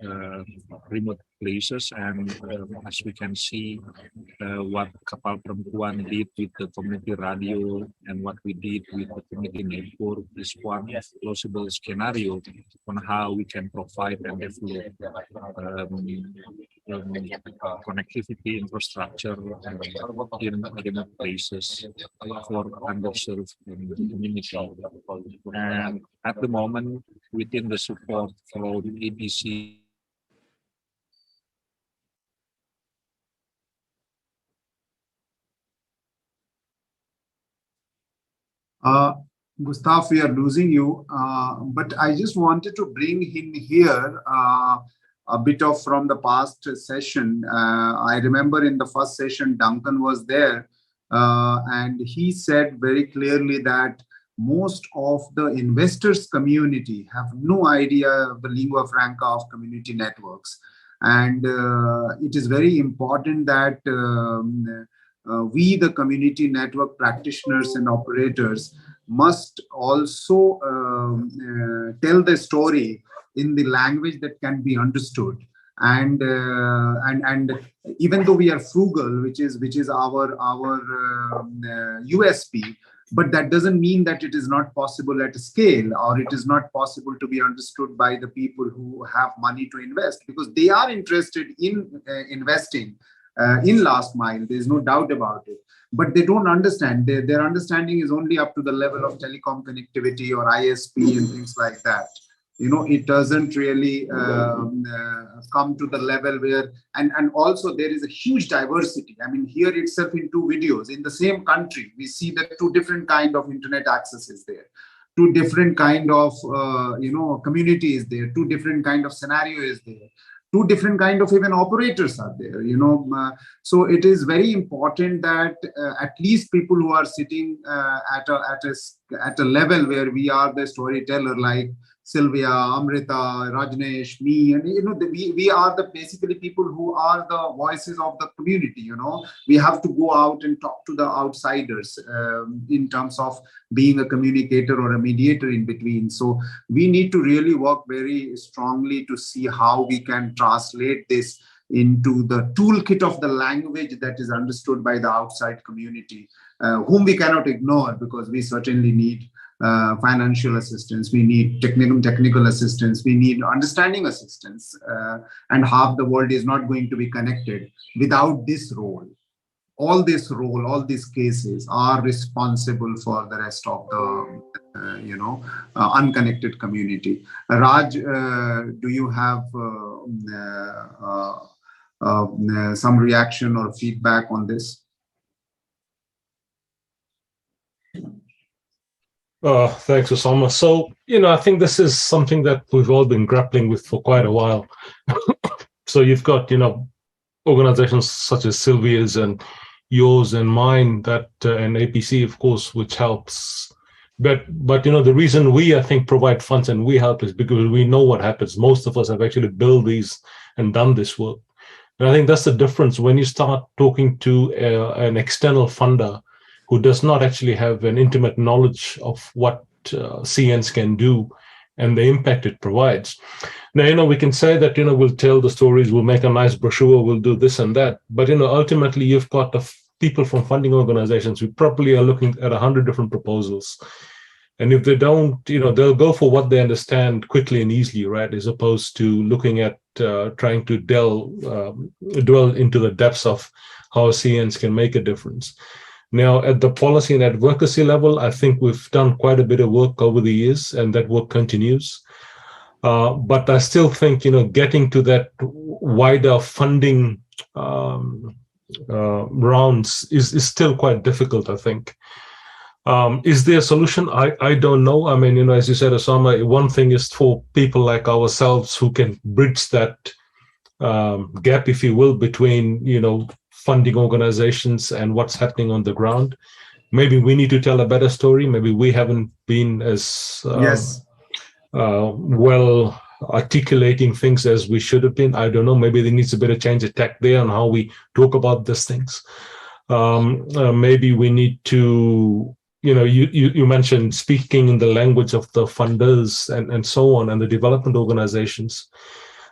remote places, and as we can see what Kapal Perempuan did with the community radio and what we did with the community network is one plausible scenario on how we can provide and develop connectivity infrastructure in remote places for underserved community. And at the moment, within the support from ABC, Gustav, we are losing you, but I just wanted to bring him here a bit of from the past session. I remember in the first session, Duncan was there, and he said very clearly that most of the investors community have no idea of the lingua franca of community networks. And it is very important that we, the community network practitioners and operators, must also tell the story in the language that can be understood. And even though we are frugal, which is our USP, but that doesn't mean that it is not possible at a scale, or it is not possible to be understood by the people who have money to invest, because they are interested in investing in last mile. There is no doubt about it, but they don't understand. Their understanding is only up to the level of telecom connectivity or ISP and things like that. You know, it doesn't really come to the level where, and also there is a huge diversity. I mean, here itself in two videos in the same country, we see that two different kind of internet access is there, two different kind of community is there, two different kind of scenario is there, two different kind of even operators are there, so it is very important that at least people who are sitting at a level where we are the storyteller, like Sylvia, Amrita, Rajneesh, me, and we are the basically people who are the voices of the community. We have to go out and talk to the outsiders in terms of being a communicator or a mediator in between. So we need to really work very strongly to see how we can translate this into the toolkit of the language that is understood by the outside community, whom we cannot ignore, because we certainly need financial assistance, we need technical assistance, we need understanding assistance, and half the world is not going to be connected without this role. All these cases are responsible for the rest of the unconnected community. Raj, do you have some reaction or feedback on this? Thanks, Osama. So, I think this is something that we've all been grappling with for quite a while. So you've got, organizations such as Sylvia's and yours and mine, that and APC, of course, which helps. But the reason we, I think, provide funds and we help is because we know what happens. Most of us have actually built these and done this work. And I think that's the difference when you start talking to an external funder who does not actually have an intimate knowledge of what CNs can do and the impact it provides. Now, we can say that, we'll tell the stories, we'll make a nice brochure, we'll do this and that. But, ultimately, you've got the people from funding organizations who probably are looking at 100 different proposals. And if they don't, they'll go for what they understand quickly and easily, right? As opposed to looking at trying to dwell into the depths of how CNs can make a difference. Now, at the policy and advocacy level, I think we've done quite a bit of work over the years, and that work continues. But I still think, getting to that wider funding rounds is still quite difficult, I think. Is there a solution? I don't know. I mean, as you said, Osama, one thing is for people like ourselves who can bridge that gap, if you will, between, funding organizations and what's happening on the ground. Maybe we need to tell a better story. Maybe we haven't been as well articulating things as we should have been. I don't know. Maybe there needs a bit of change of tack there on how we talk about these things. Maybe we need to you mentioned speaking in the language of the funders and so on, and the development organizations.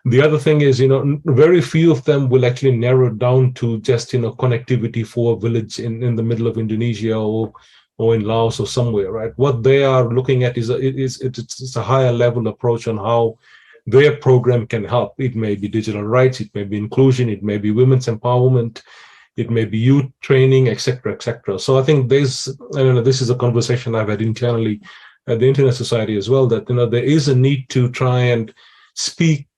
The other thing is, very few of them will actually narrow down to just, connectivity for a village in the middle of Indonesia or in Laos or somewhere, right? What they are looking at is it's a higher level approach on how their program can help. It may be digital rights, it may be inclusion, it may be women's empowerment, it may be youth training, etc., etc. So I think this is a conversation I've had internally at the Internet Society as well, that there is a need to try and speak.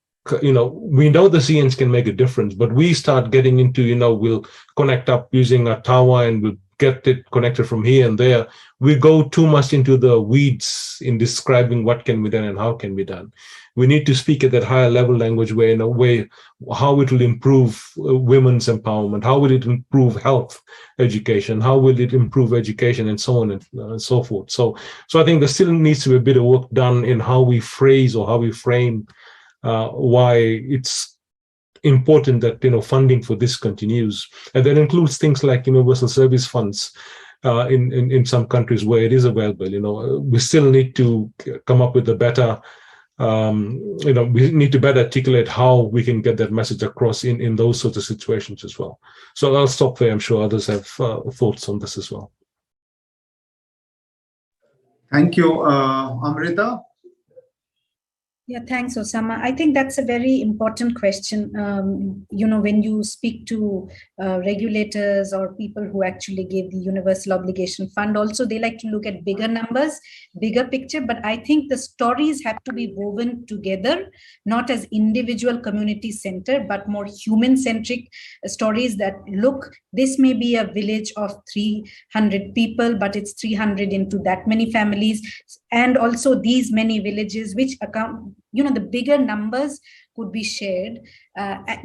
We know the CNs can make a difference, but we start getting into, we'll connect up using a tower and we'll get it connected from here and there. We go too much into the weeds in describing what can be done and how can be done. We need to speak at that higher level language where, in a way, how it will improve women's empowerment, how will it improve health education, how will it improve education, and so on and so forth. So I think there still needs to be a bit of work done in how we phrase or how we frame why it's important that funding for this continues, and that includes things like universal service funds in some countries where it is available. We still need to come up with a better we need to better articulate how we can get that message across in those sorts of situations as well. So I'll stop there. I'm sure others have thoughts on this as well. Thank you, Amrita. Yeah, thanks, Osama. I think that's a very important question. When you speak to regulators or people who actually give the Universal Obligation Fund, also they like to look at bigger numbers, bigger picture. But I think the stories have to be woven together, not as individual community center, but more human-centric stories that look, this may be a village of 300 people, but it's 300 into that many families. And also these many villages, which account, the bigger numbers could be shared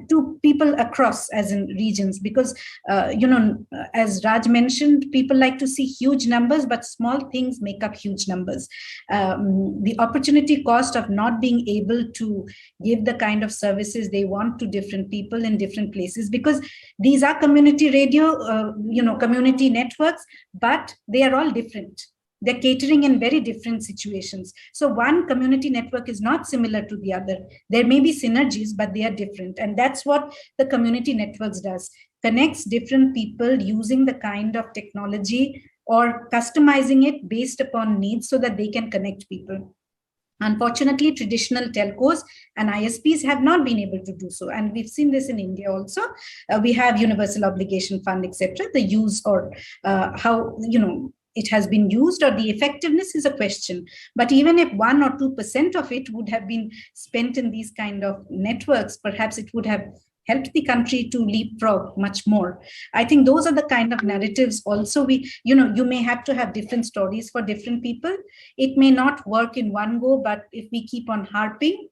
to people across, as in regions, because, as Raj mentioned, people like to see huge numbers, but small things make up huge numbers. The opportunity cost of not being able to give the kind of services they want to different people in different places, because these are community radio, community networks, but they are all different. They're catering in very different situations. So one community network is not similar to the other. There may be synergies, but they are different. And that's what the community networks does. Connects different people using the kind of technology or customizing it based upon needs so that they can connect people. Unfortunately, traditional telcos and ISPs have not been able to do so. And we've seen this in India also. We have Universal Obligation Fund, etc. The use or how, it has been used or the effectiveness is a question. But even if 1 or 2% of it would have been spent in these kind of networks, perhaps it would have helped the country to leapfrog much more. I think those are the kind of narratives also you may have to have different stories for different people. It may not work in one go, but if we keep on harping,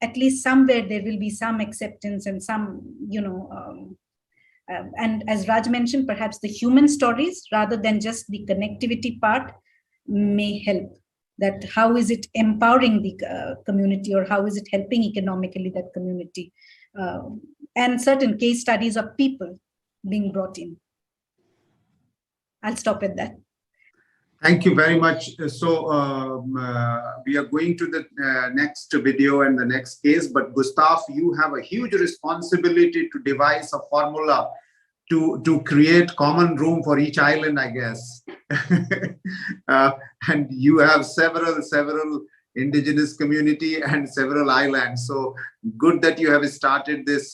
at least somewhere there will be some acceptance and some, and as Raj mentioned, perhaps the human stories rather than just the connectivity part may help. That how is it empowering the community, or how is it helping economically that community, and certain case studies of people being brought in. I'll stop at that. Thank you very much. So we are going to the next video and the next case, but Gustav, you have a huge responsibility to devise a formula to create common room for each island, I guess. And you have several indigenous community and several islands. So good that you have started this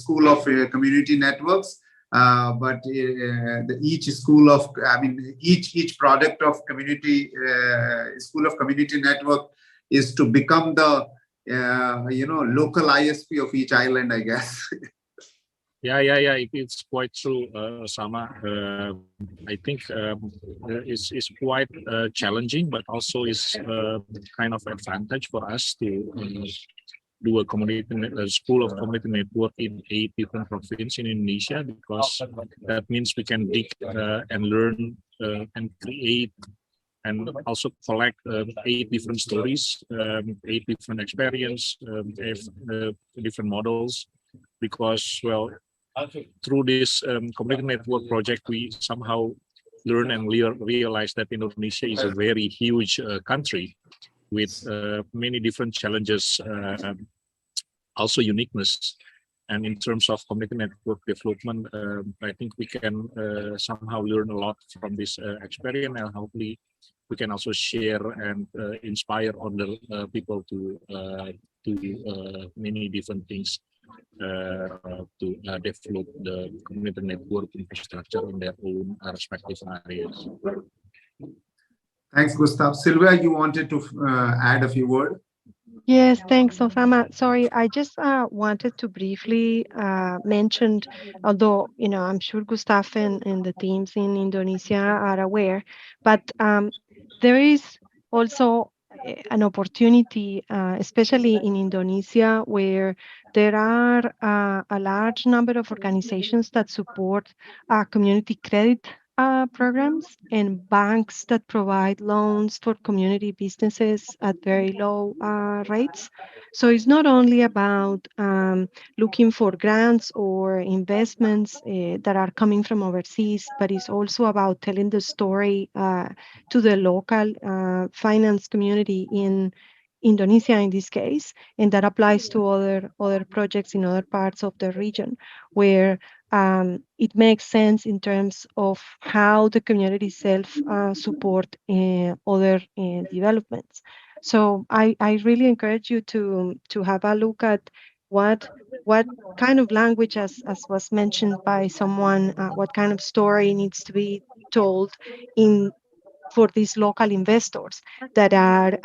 school of community networks. But each school of, each product of community, school of community network is to become the, local ISP of each island, I guess. Yeah, it's quite true, Sama. I think it's quite challenging, but also is kind of advantage for us to do a school of community network in 8 different provinces in Indonesia, because that means we can dig and learn and create and also collect 8 different stories, 8 different experience, different models, because, well, through this community network project, we somehow learn and realize that Indonesia is a very huge country with many different challenges, also uniqueness. And in terms of community network development, I think we can somehow learn a lot from this experience, and hopefully we can also share and inspire other people to many different things to develop the community network infrastructure in their own respective areas. Thanks, Gustav. Sylvia, you wanted to add a few words? Yes, thanks, Osama. Sorry, I just wanted to briefly mention, although, I'm sure Gustav and the teams in Indonesia are aware, but there is also an opportunity, especially in Indonesia, where there are a large number of organizations that support community credit programs and banks that provide loans for community businesses at very low rates. So it's not only about looking for grants or investments that are coming from overseas, but it's also about telling the story to the local finance community in Indonesia in this case, and that applies to other projects in other parts of the region where it makes sense in terms of how the community itself support other developments. So I really encourage you to have a look at what kind of language, as was mentioned by someone, what kind of story needs to be told for these local investors that are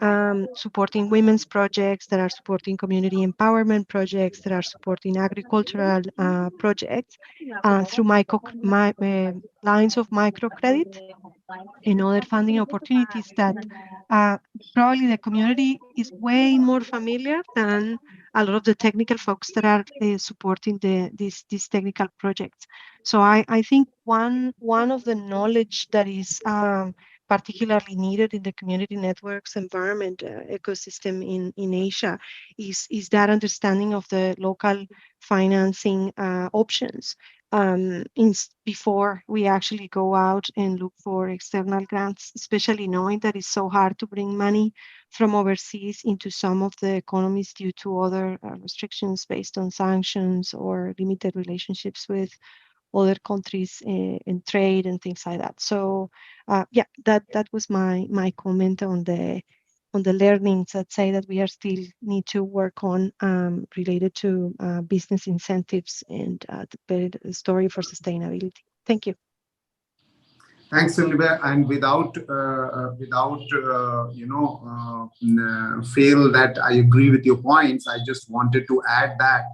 supporting women's projects, that are supporting community empowerment projects, that are supporting agricultural projects through lines of microcredit and other funding opportunities that probably the community is way more familiar than a lot of the technical folks that are supporting these technical projects. So I think one of the knowledge that is particularly needed in the community networks environment ecosystem in Asia is that understanding of the local financing options before we actually go out and look for external grants, especially knowing that it's so hard to bring money from overseas into some of the economies due to other restrictions based on sanctions or limited relationships with other countries in trade and things like that. So yeah, that was my comment on the learnings that say that we are still need to work on related to business incentives and the story for sustainability. Thank you. Thanks, Sylvia. And without fail that I agree with your points, I just wanted to add that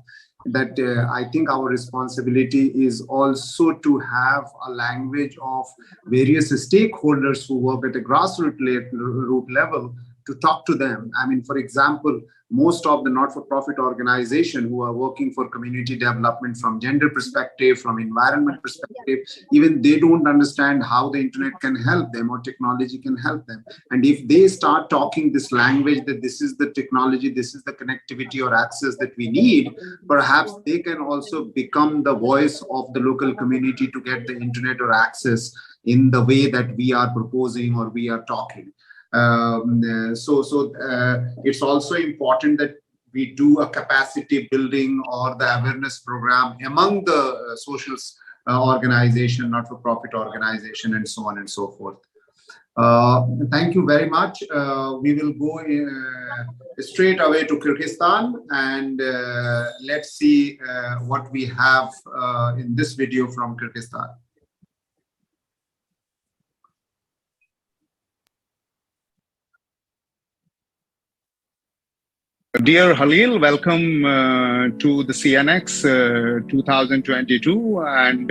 I think our responsibility is also to have a language of various stakeholders who work at a grassroots level to talk to them. I mean, for example, most of the not-for-profit organizations who are working for community development from gender perspective, from environment perspective, even they don't understand how the internet can help them or technology can help them. And if they start talking this language that this is the technology, this is the connectivity or access that we need, perhaps they can also become the voice of the local community to get the internet or access in the way that we are proposing or we are talking. It's also important that we do a capacity building or the awareness program among the social organization, not-for-profit organization, and so on and so forth. Thank you very much. We will go straight away to Kyrgyzstan and let's see what we have in this video from Kyrgyzstan. Dear Halil, welcome to the CNX 2022, and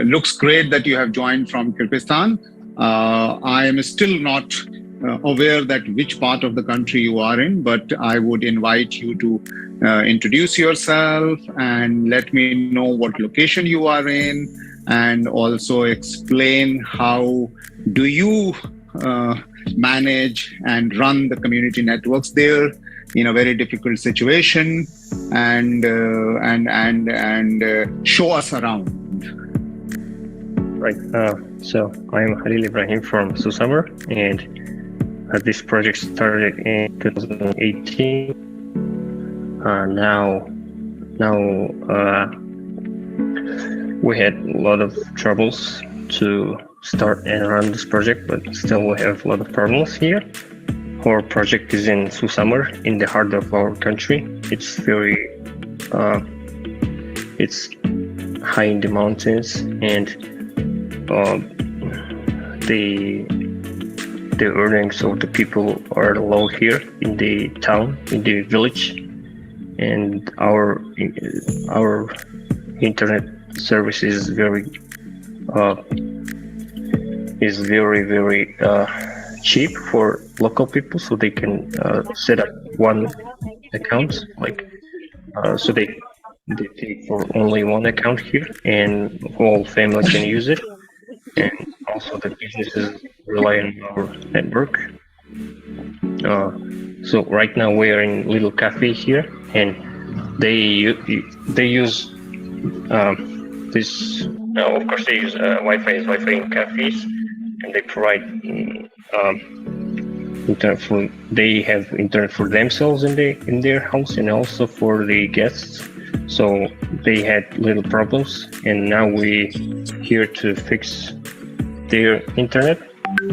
looks great that you have joined from Kyrgyzstan. I am still not aware that which part of the country you are in, but I would invite you to introduce yourself and let me know what location you are in, and also explain how do you manage and run the community networks there in a very difficult situation, and show us around. right. So I'm Halil Ibrahim from Thu September, and this project started in 2018. Now we had a lot of troubles to start and run this project, but still we have a lot of problems here. Our project is in Thu September, in the heart of our country. It's very, it's high in the mountains, and the earnings of the people are low here in the town, in the village, and our internet service is very cheap for local people, so they can set up one account, like so they pay for only one account here, and whole family can use it. And also the businesses rely on our network. So right now we are in little cafe here, and they use this. Of course, they use Wi-Fi in cafes, and they provide internet for. They have internet for themselves in their house, and also for the guests. So they had little problems, and now we here to fix their internet.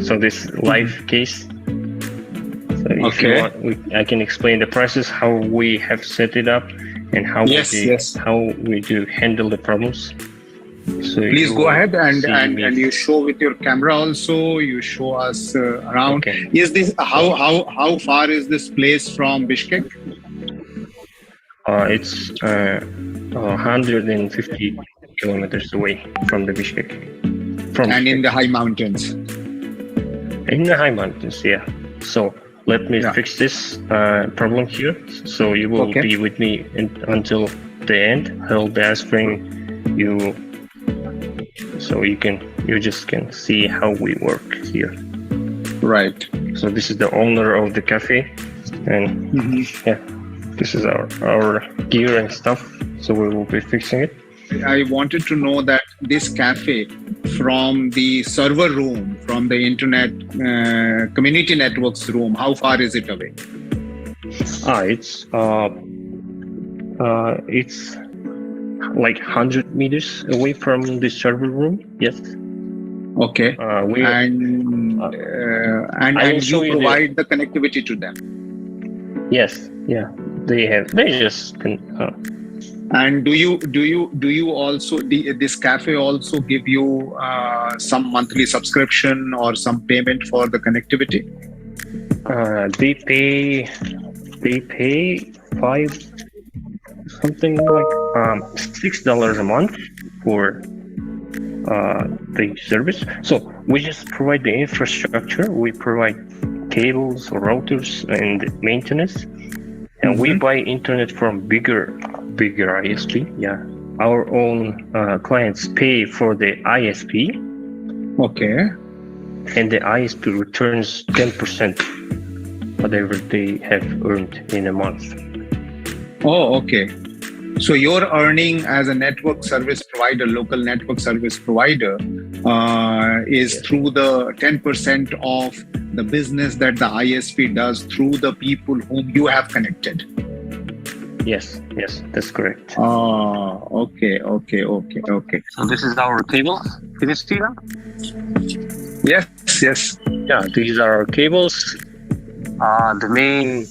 So this live case. So if you want, I can explain the process, how we have set it up, and how we do handle the problems. So please go ahead and you show with your camera also. You show us around. Okay. Is this how far is this place from Bishkek? It's 150 kilometers away from the Bishkek. And in the high mountains. In the high mountains, yeah. So let me fix this problem here. So you will be with me until the end. I'll be answering you, so you just can see how we work here. Right. So this is the owner of the cafe, and this is our gear and stuff. So we will be fixing it. I wanted to know that this cafe, from the server room, from the internet community networks room, how far is it away? It's like 100 meters away from the server room. Yes. Okay. And you provide the connectivity to them. Yes. Yeah. They just can. And do you also this cafe also give you some monthly subscription or some payment for the connectivity? They pay something like $6 a month for the service. So we just provide the infrastructure. We provide cables, routers, and maintenance, and we buy internet from bigger ISP. Yeah, our own clients pay for the ISP. Okay. And the ISP returns 10% whatever they have earned in a month. Oh, okay. So you're earning as a network service provider, local network service provider, is through the 10% of the business that the ISP does through the people whom you have connected. Yes, that's correct. Oh, okay. So this is our cable. Can you see that? Yes. Yeah, these are our cables. The main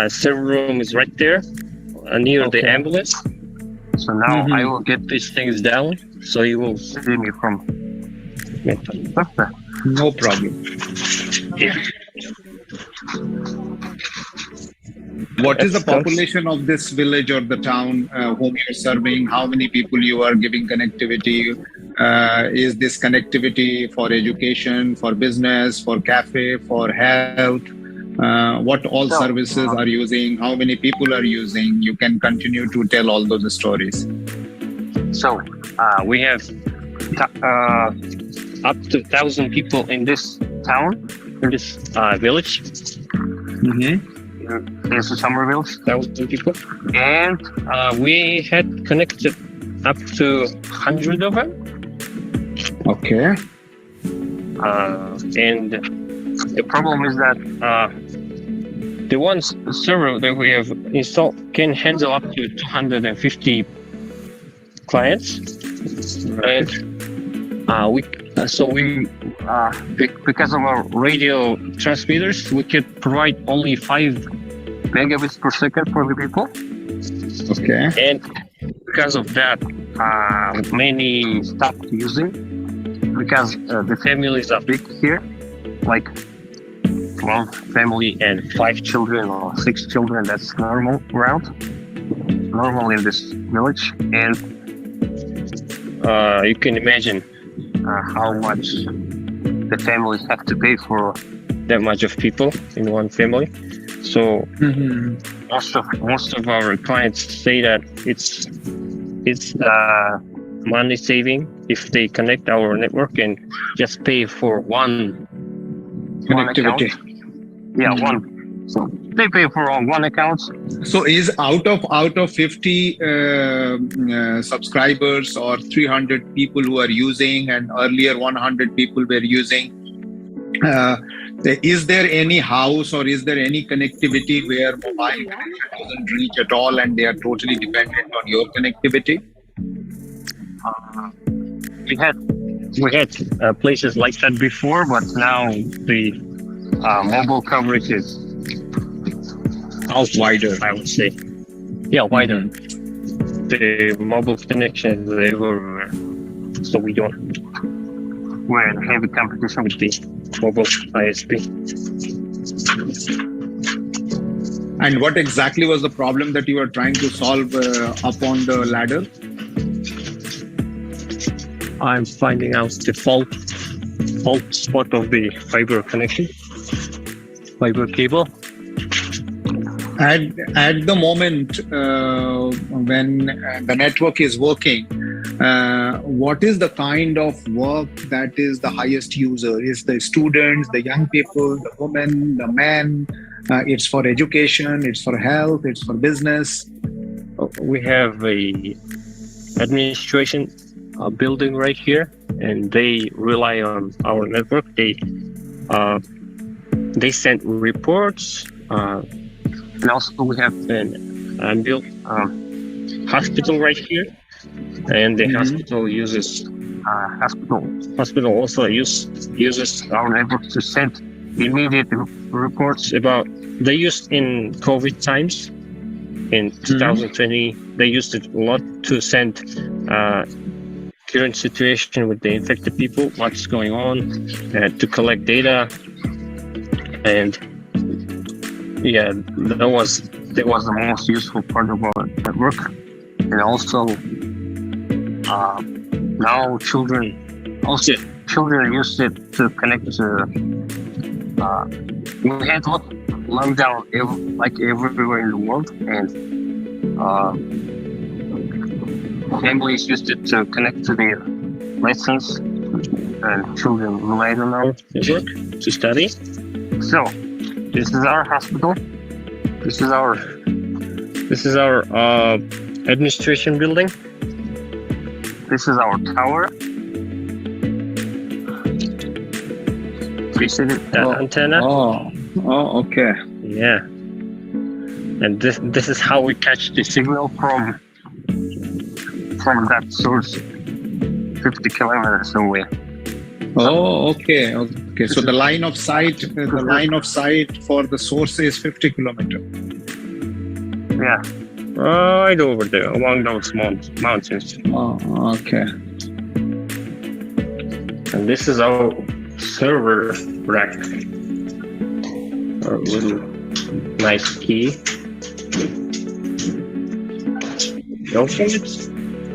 server room is right there, near the ambulance. So now I will get these things down, so you will see me from. No problem. Yeah. What is the population of this village or the town whom you're serving? How many people you are giving connectivity? Is this connectivity for education, for business, for cafe, for health? What all services are using? How many people are using? You can continue to tell all those stories. So we have up to 1,000 people in this town, in this village. There's a summer village, 1,000 people, and we had connected up to 100 of them. Okay. And the problem is that the one server that we have installed can handle up to 250 clients, and because of our radio transmitters, we could provide only 5 megabits per second for the people. Okay. And because of that, many stopped using, because the families are big here, like 1 family and 5 children or 6 children. That's normal in this village, and you can imagine how much the families have to pay for that much of people in one family. So most of our clients say that it's money saving if they connect our network and just pay for one connectivity. One. So they pay for one account. So is out of 50 subscribers or 300 people who are using, and earlier 100 people were using, is there any house or is there any connectivity where mobile connection doesn't reach at all and they are totally dependent on your connectivity? We had places like that before, but now the mobile coverage is wider, I would say. Yeah, wider. The mobile connection is everywhere, so we're in heavy competition with the mobile ISP. And what exactly was the problem that you were trying to solve up on the ladder? I'm finding out the fault spot of the fiber connection, fiber cable. At the moment when the network is working, what is the kind of work that is the highest user? Is the students, the young people, the women, the men? It's for education, it's for health, it's for business. We have a administration building right here, and they rely on our network. They send reports, and also we have an built hospital right here, and the hospital uses hospital also uses our network to send immediate reports about. They used in COVID times in 2020. They used it a lot to send current situation with the infected people, what's going on, to collect data, and that was the most useful part of our network. And also now children use it to connect to. We had lockdown everywhere in the world, and families used it to connect to their lessons, and children relied on our network to study. So this is our hospital. This is our administration building. This is our tower. Antenna. Oh, okay. Yeah. And this is how we catch the signal from that source 50 kilometers away. Oh, okay. So the line of sight for the source is 50 kilometers. Yeah. Right over there, along those mountains. Oh, okay. And this is our server rack. Our little nice key. Okay.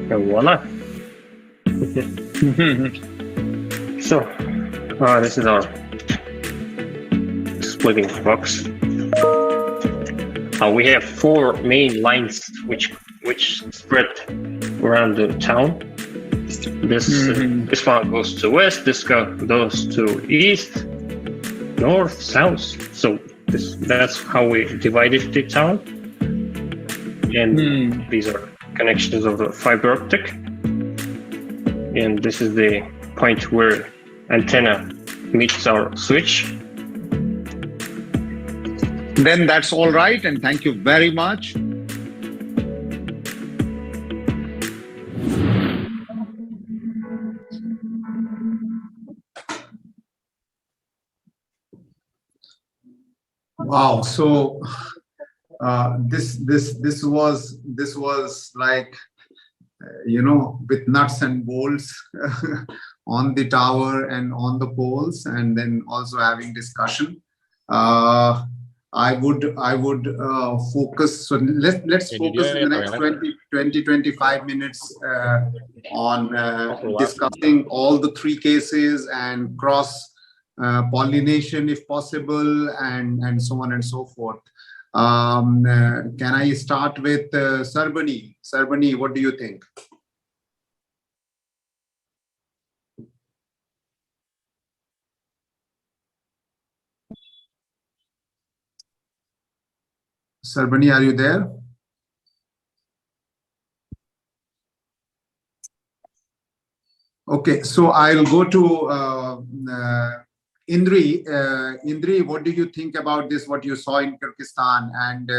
And voila. So, this is our splitting box. We have 4 main lines which spread around the town. This one goes to west. This goes to east, north, south. So that's how we divided the town. And these are connections of the fiber optic. And this is the point where antenna meets our switch. Then that's all right, and thank you very much. Wow. So this was like with nuts and bolts on the tower and on the poles, and then also having discussion. I would focus. So let's focus in the next 20-25 minutes on discussing all the three cases and cross pollination if possible, and so on and so forth. Can I start with Sarbani? Sarbani, what do you think? Sarbani, are you there? Okay, so I'll go to Indri. Indri, what do you think about this, what you saw in Kyrgyzstan? And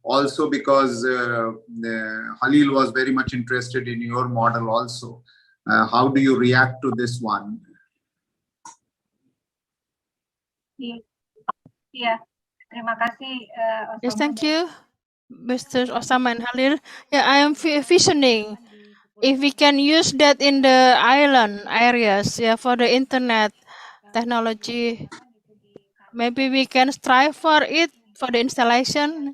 also because Halil was very much interested in your model also. How do you react to this one? Yeah. Terima kasih. Yes, thank you, Mr. Osama and Halil. Yeah, I am visioning if we can use that in the island areas, yeah, for the internet technology. Maybe we can strive for it for the installation.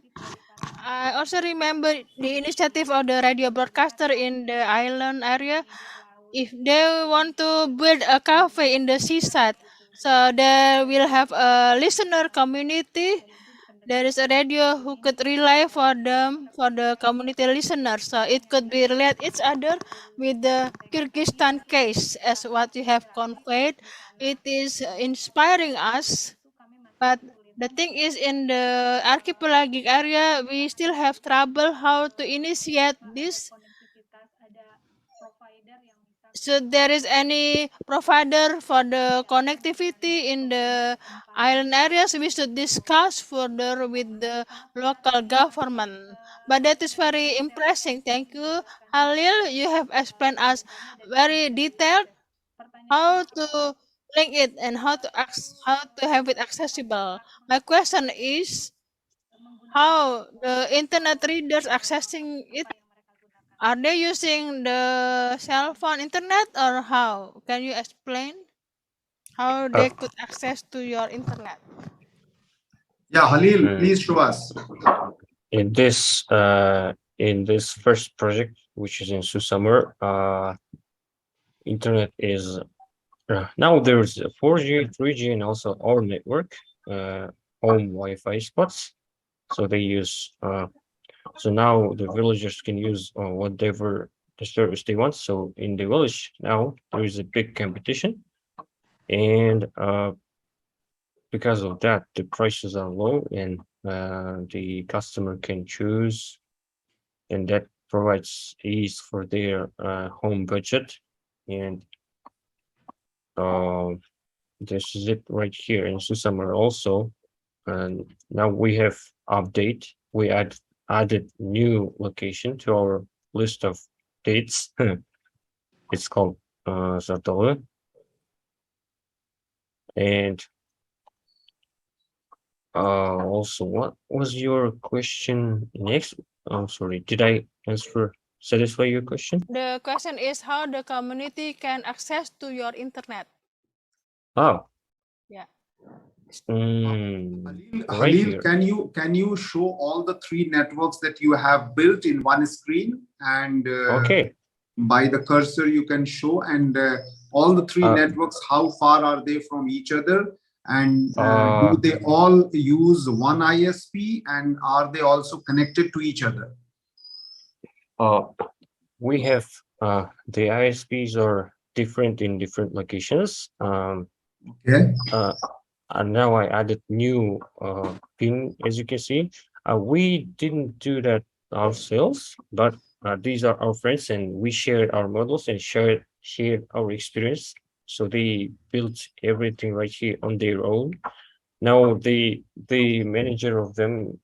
I also remember the initiative of the radio broadcaster in the island area. If they want to build a cafe in the seaside, so they will have a listener community. There is a radio who could rely for them, for the community listeners. So it could be relate each other with the Kyrgyzstan case as what you have conveyed. It is inspiring us, but the thing is in the archipelagic area, we still have trouble how to initiate this. So there is any provider for the connectivity in the island areas, we should discuss further with the local government. But that is very impressive. Thank you, Halil. You have explained us very detailed how to link it and how to have it accessible. My question is how the internet readers accessing it. Are they using the cell phone internet or how? Can you explain how they could access to your internet? Yeah, Halil, please show us. In this first project, which is in Thu September, internet is now there's 4G, 3G, and also our network, home Wi-Fi spots. So they use so now the villagers can use whatever the service they want. So in the village now there is a big competition, and because of that the prices are low, and the customer can choose, and that provides ease for their home budget. And this is it right here in Thu September also. And now we have update. We added new location to our list of dates. It's called Sartole. And also, what was your question next? I'm sorry, did I satisfy your question? The question is how the community can access to your internet. Oh. Yeah. Halil, can you show all the three networks that you have built in one screen? And okay, by the cursor you can show, and all the three networks, how far are they from each other? And do they all use one ISP, and are they also connected to each other? We have the ISPs are different in different locations. Okay. And now I added new pin, as you can see. We didn't do that ourselves, but these are our friends, and we shared our models and shared our experience So they built everything right here on their own. Now the manager of them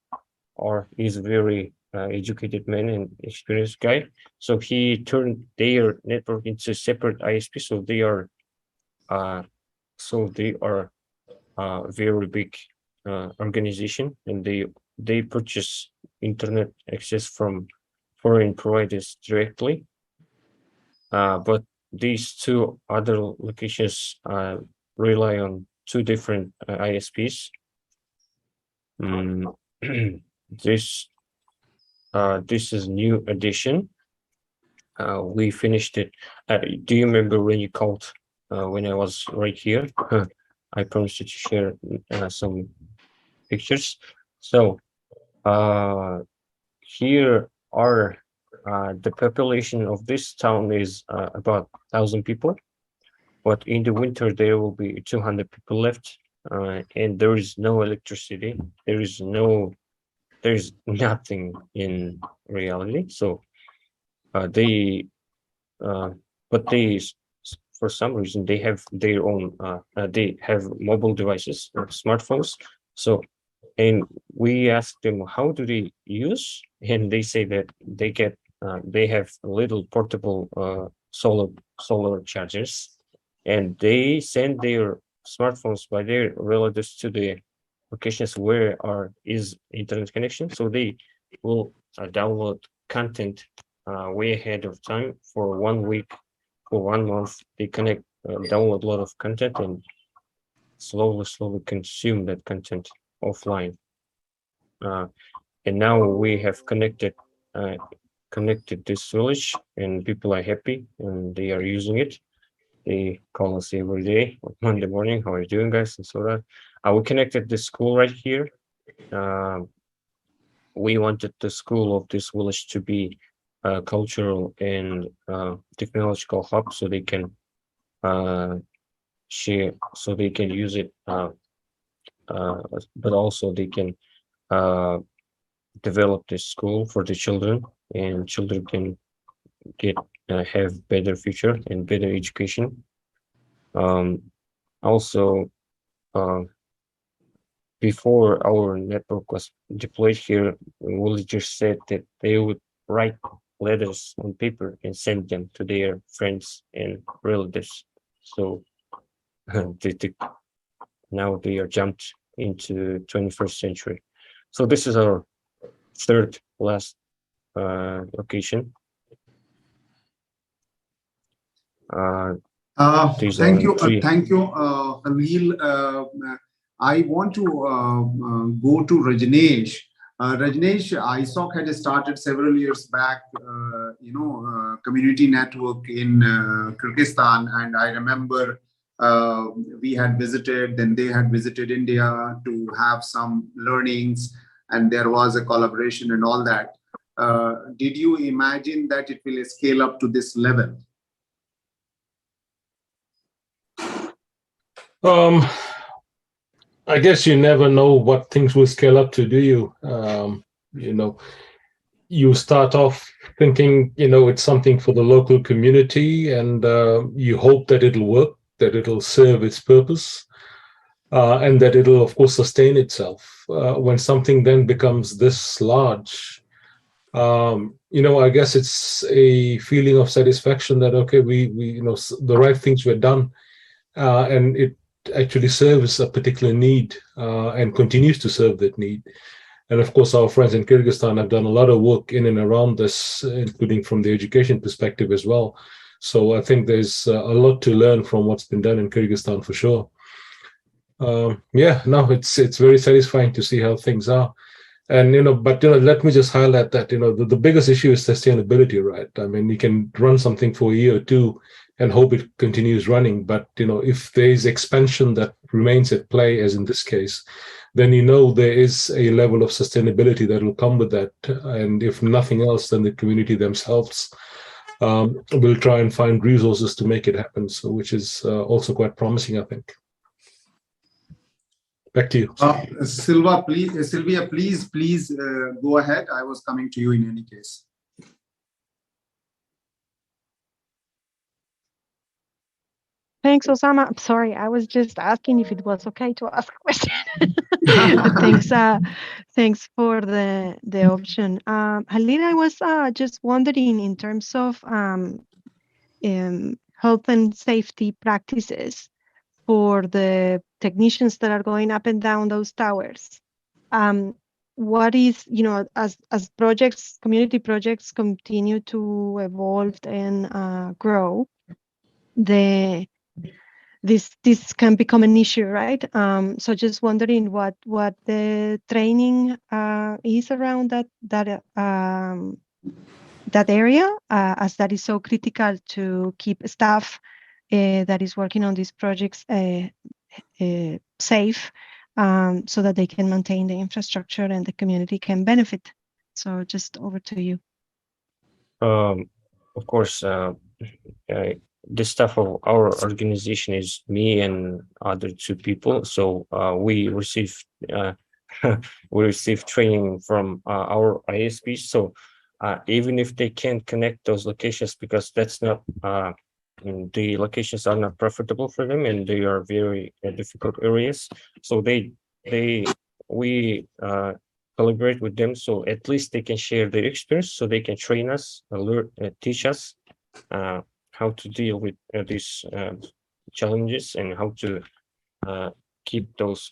is very educated man and experienced guy. So he turned their network into separate ISP. So they are very big organization, and they purchase internet access from foreign providers directly. But these two other locations rely on two different ISPs. This is new addition. We finished it. Do you remember when you called when I was right here? I promised you to share some pictures. So here are the population of this town is about 1,000 people, but in the winter there will be 200 people left, and there is no electricity. There's nothing in reality. So for some reason they have their own they have mobile devices, smartphones. So, and we asked them how do they use, and they say that they have little portable solar chargers, and they send their smartphones by their relatives to the locations where is internet connection. So they will download content way ahead of time for 1 week, for 1 month. They download a lot of content and slowly consume that content offline. And now we have connected this village, and people are happy and they are using it. They call us every day on Monday morning. How are you doing, guys? And so that we connected the school right here. We wanted the school of this village to be a cultural and technological hub, so they can share, so they can use it, but also they can develop this school for the children, and children can have better future and better education. Also, before our network was deployed here, villagers said that they would write letters on paper and send them to their friends and relatives. So now they are jumped into 21st century. So this is our third last location. Thank you, Khalil. I want to go to Rajneesh. Rajneesh, ISOC had started several years back, community network in Kyrgyzstan, and I remember we had visited, then they had visited India to have some learnings, and there was a collaboration and all that. Did you imagine that it will scale up to this level? I guess you never know what things will scale up to, do you? You start off thinking, it's something for the local community, and you hope that it'll work, that it'll serve its purpose, and that it'll, of course, sustain itself. When something then becomes this large, I guess it's a feeling of satisfaction that, okay, we the right things were done, and it actually serves a particular need and continues to serve that need. And of course, our friends in Kyrgyzstan have done a lot of work in and around this, including from the education perspective as well. So I think there's a lot to learn from what's been done in Kyrgyzstan for sure. It's very satisfying to see how things are. And, let me just highlight that, the biggest issue is sustainability, right? I mean, you can run something for a year or two and hope it continues running. But, if there is expansion that remains at play, as in this case, then, there is a level of sustainability that will come with that. And if nothing else, then the community themselves will try and find resources to make it happen. So, which is also quite promising, I think. Back to you. Sylvia, please go ahead. I was coming to you in any case. Thanks, Osama. I'm sorry, I was just asking if it was okay to ask a question. Thanks for the option. Halil, I was just wondering in terms of health and safety practices for the technicians that are going up and down those towers. What is, as projects, community projects continue to evolve and grow, this can become an issue, right? So just wondering what the training is around that area, as that is so critical to keep staff that is working on these projects safe, so that they can maintain the infrastructure and the community can benefit. So just over to you. Of course, the staff of our organization is me and other two people. So we receive training from our ISPs. So even if they can't connect those locations, because that's not the locations are not profitable for them, and they are very difficult areas. So we collaborate with them, so at least they can share their experience, so they can train us, teach us how to deal with these challenges and how to keep those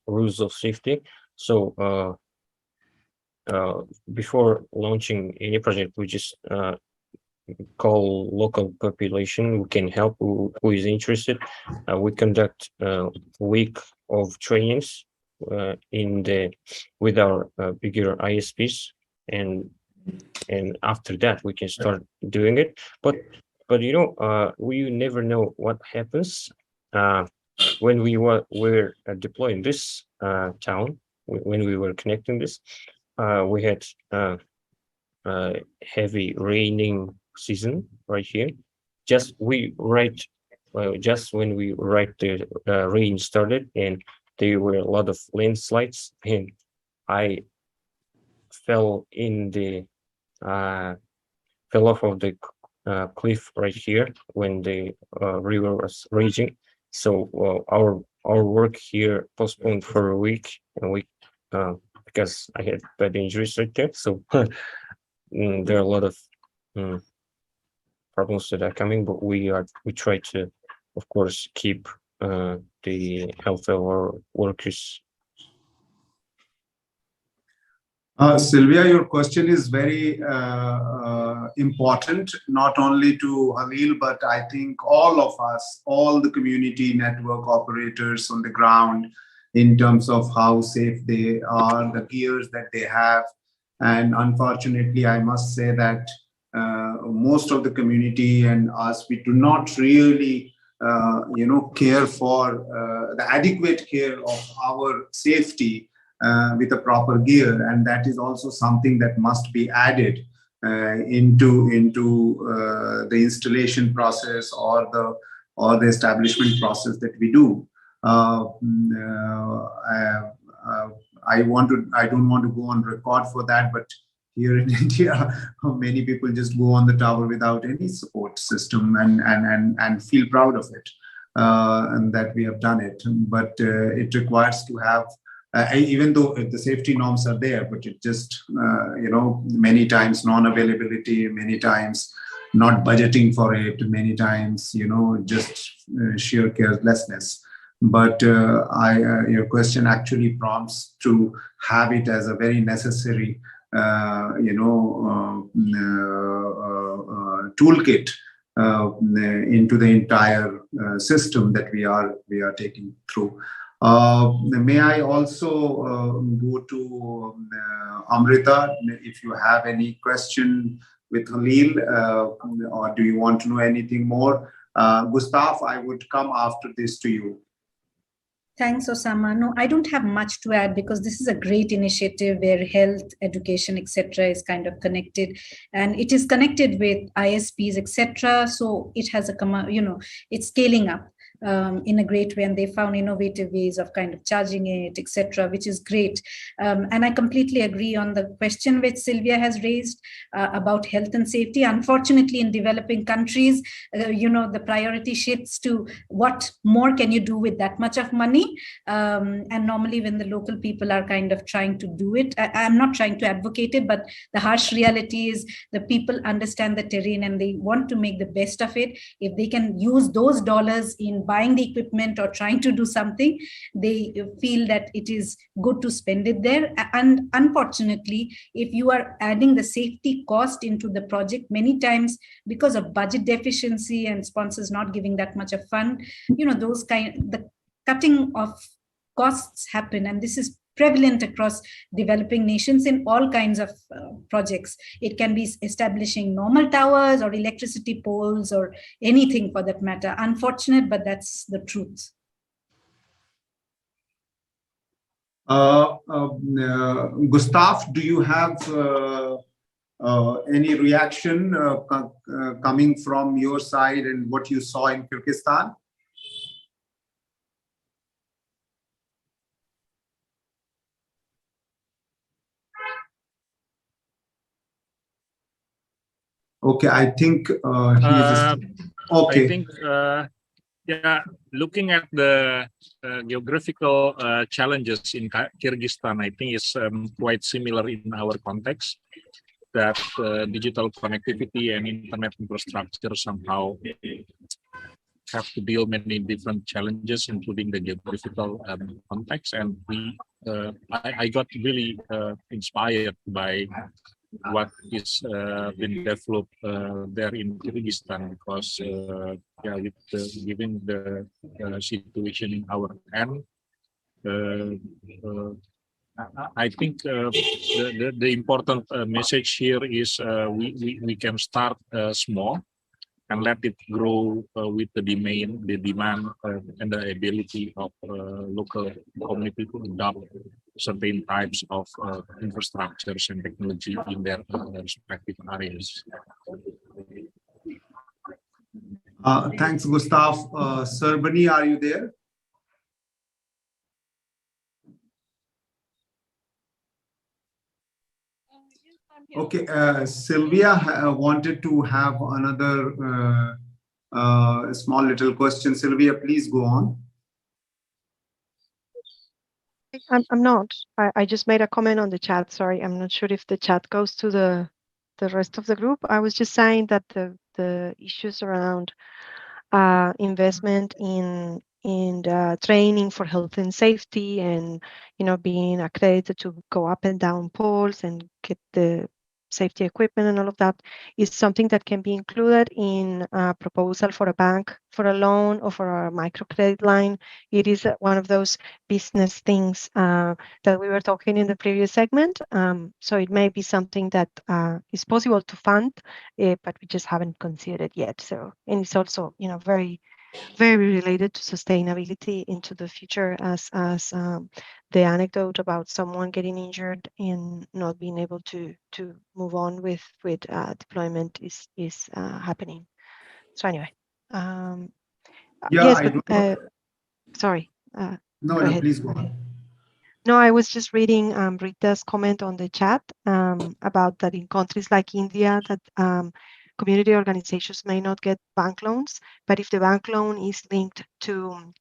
rules of safety. So before launching any project, we just call local population who can help, who is interested. We conduct a week of trainings with our bigger ISPs, and after that we can start doing it. But we never know what happens. When we were deploying this town, when we were connecting this, we had heavy raining season right here. Just when we the rain started, and there were a lot of landslides, and I fell off of the cliff right here when the river was raging. So our work here postponed for a week, and because I had bad injuries right there. So there are a lot of problems that are coming, but we try to, of course, keep the health of our workers. Sylvia, your question is very important, not only to Halil, but I think all of us, all the community network operators on the ground, in terms of how safe they are, the gears that they have. And unfortunately, I must say that most of the community and us, we do not really care for the adequate care of our safety with a proper gear, and that is also something that must be added into the installation process or the establishment process that we do. I don't want to go on record for that, but here in India, many people just go on the tower without any support system and feel proud of it, and that we have done it. But it requires to have, even though the safety norms are there, but it just, many times non-availability, many times not budgeting for it, many times, just sheer carelessness. But your question actually prompts to have it as a very necessary, toolkit into the entire system that we are taking through. May I also go to Amrita, if you have any question with Halil, or do you want to know anything more? Gustav, I would come after this to you. Thanks, Osama. No, I don't have much to add, because this is a great initiative where health, education, etc. is kind of connected, and it is connected with ISPs, etc. So it has it's scaling up. in a great way, and they found innovative ways of kind of charging it, etc., which is great. And I completely agree on the question which Sylvia has raised about health and safety. Unfortunately, in developing countries, the priority shifts to what more can you do with that much of money, and normally when the local people are kind of trying to do it, I'm not trying to advocate it, but the harsh reality is the people understand the terrain and they want to make the best of it. If they can use those dollars in buying the equipment or trying to do something, they feel that it is good to spend it there. And unfortunately, if you are adding the safety cost into the project, many times because of budget deficiency and sponsors not giving that much of fund, the cutting of costs happen, and this is prevalent across developing nations in all kinds of projects. It can be establishing normal towers or electricity poles or anything for that matter. Unfortunate, but that's the truth. Gustav, do you have any reaction coming from your side and what you saw in Kyrgyzstan? Okay, I think okay. I think, yeah, looking at the geographical challenges in Kyrgyzstan, I think is quite similar in our context, that digital connectivity and internet infrastructure somehow have to deal many different challenges, including the geographical context. And I got really inspired by what is been developed there in Kyrgyzstan, because yeah, given the situation in our end, I think the important message here is we can start small and let it grow with the demand and the ability of local community to adopt certain types of infrastructures and technology in their respective areas. Thanks, Gustav. Serbani, are you there? Okay, Sylvia wanted to have another small little question. Sylvia, please go on. I'm not. I just made a comment on the chat. Sorry, I'm not sure if the chat goes to the rest of the group. I was just saying that the issues around investment in training for health and safety, and being accredited to go up and down poles and get the safety equipment and all of that is something that can be included in a proposal for a bank for a loan or for a microcredit line. It is one of those business things that we were talking in the previous segment. So it may be something that is possible to fund, but we just haven't considered it yet. So, and it's also, very related to sustainability into the future, as the anecdote about someone getting injured and not being able to move on with deployment is happening. So anyway, yeah, yes, but, sorry. No, please go on. No, I was just reading Rita's comment on the chat about that in countries like India, that community organizations may not get bank loans, but if the bank loan is linked to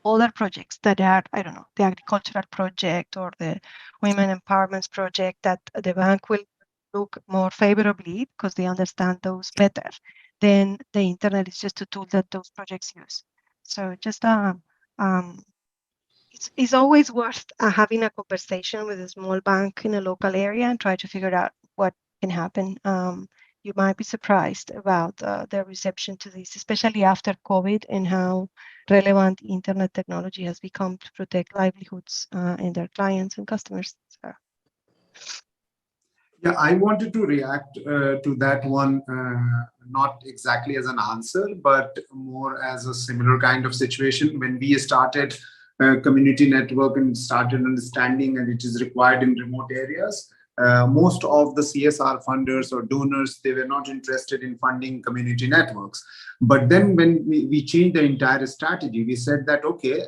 other projects that are, I don't know, the agricultural project or the women empowerment project, that the bank will look more favorably because they understand those better. Then the internet is just a tool that those projects use. So just it's always worth having a conversation with a small bank in a local area and try to figure out what can happen. You might be surprised about their reception to this, especially after COVID, and how relevant internet technology has become to protect livelihoods and their clients and customers. So. Yeah, I wanted to react to that one, not exactly as an answer, but more as a similar kind of situation. When we started community network and started understanding, and it is required in remote areas, most of the CSR funders or donors, they were not interested in funding community networks. But then when we changed the entire strategy, we said that, okay,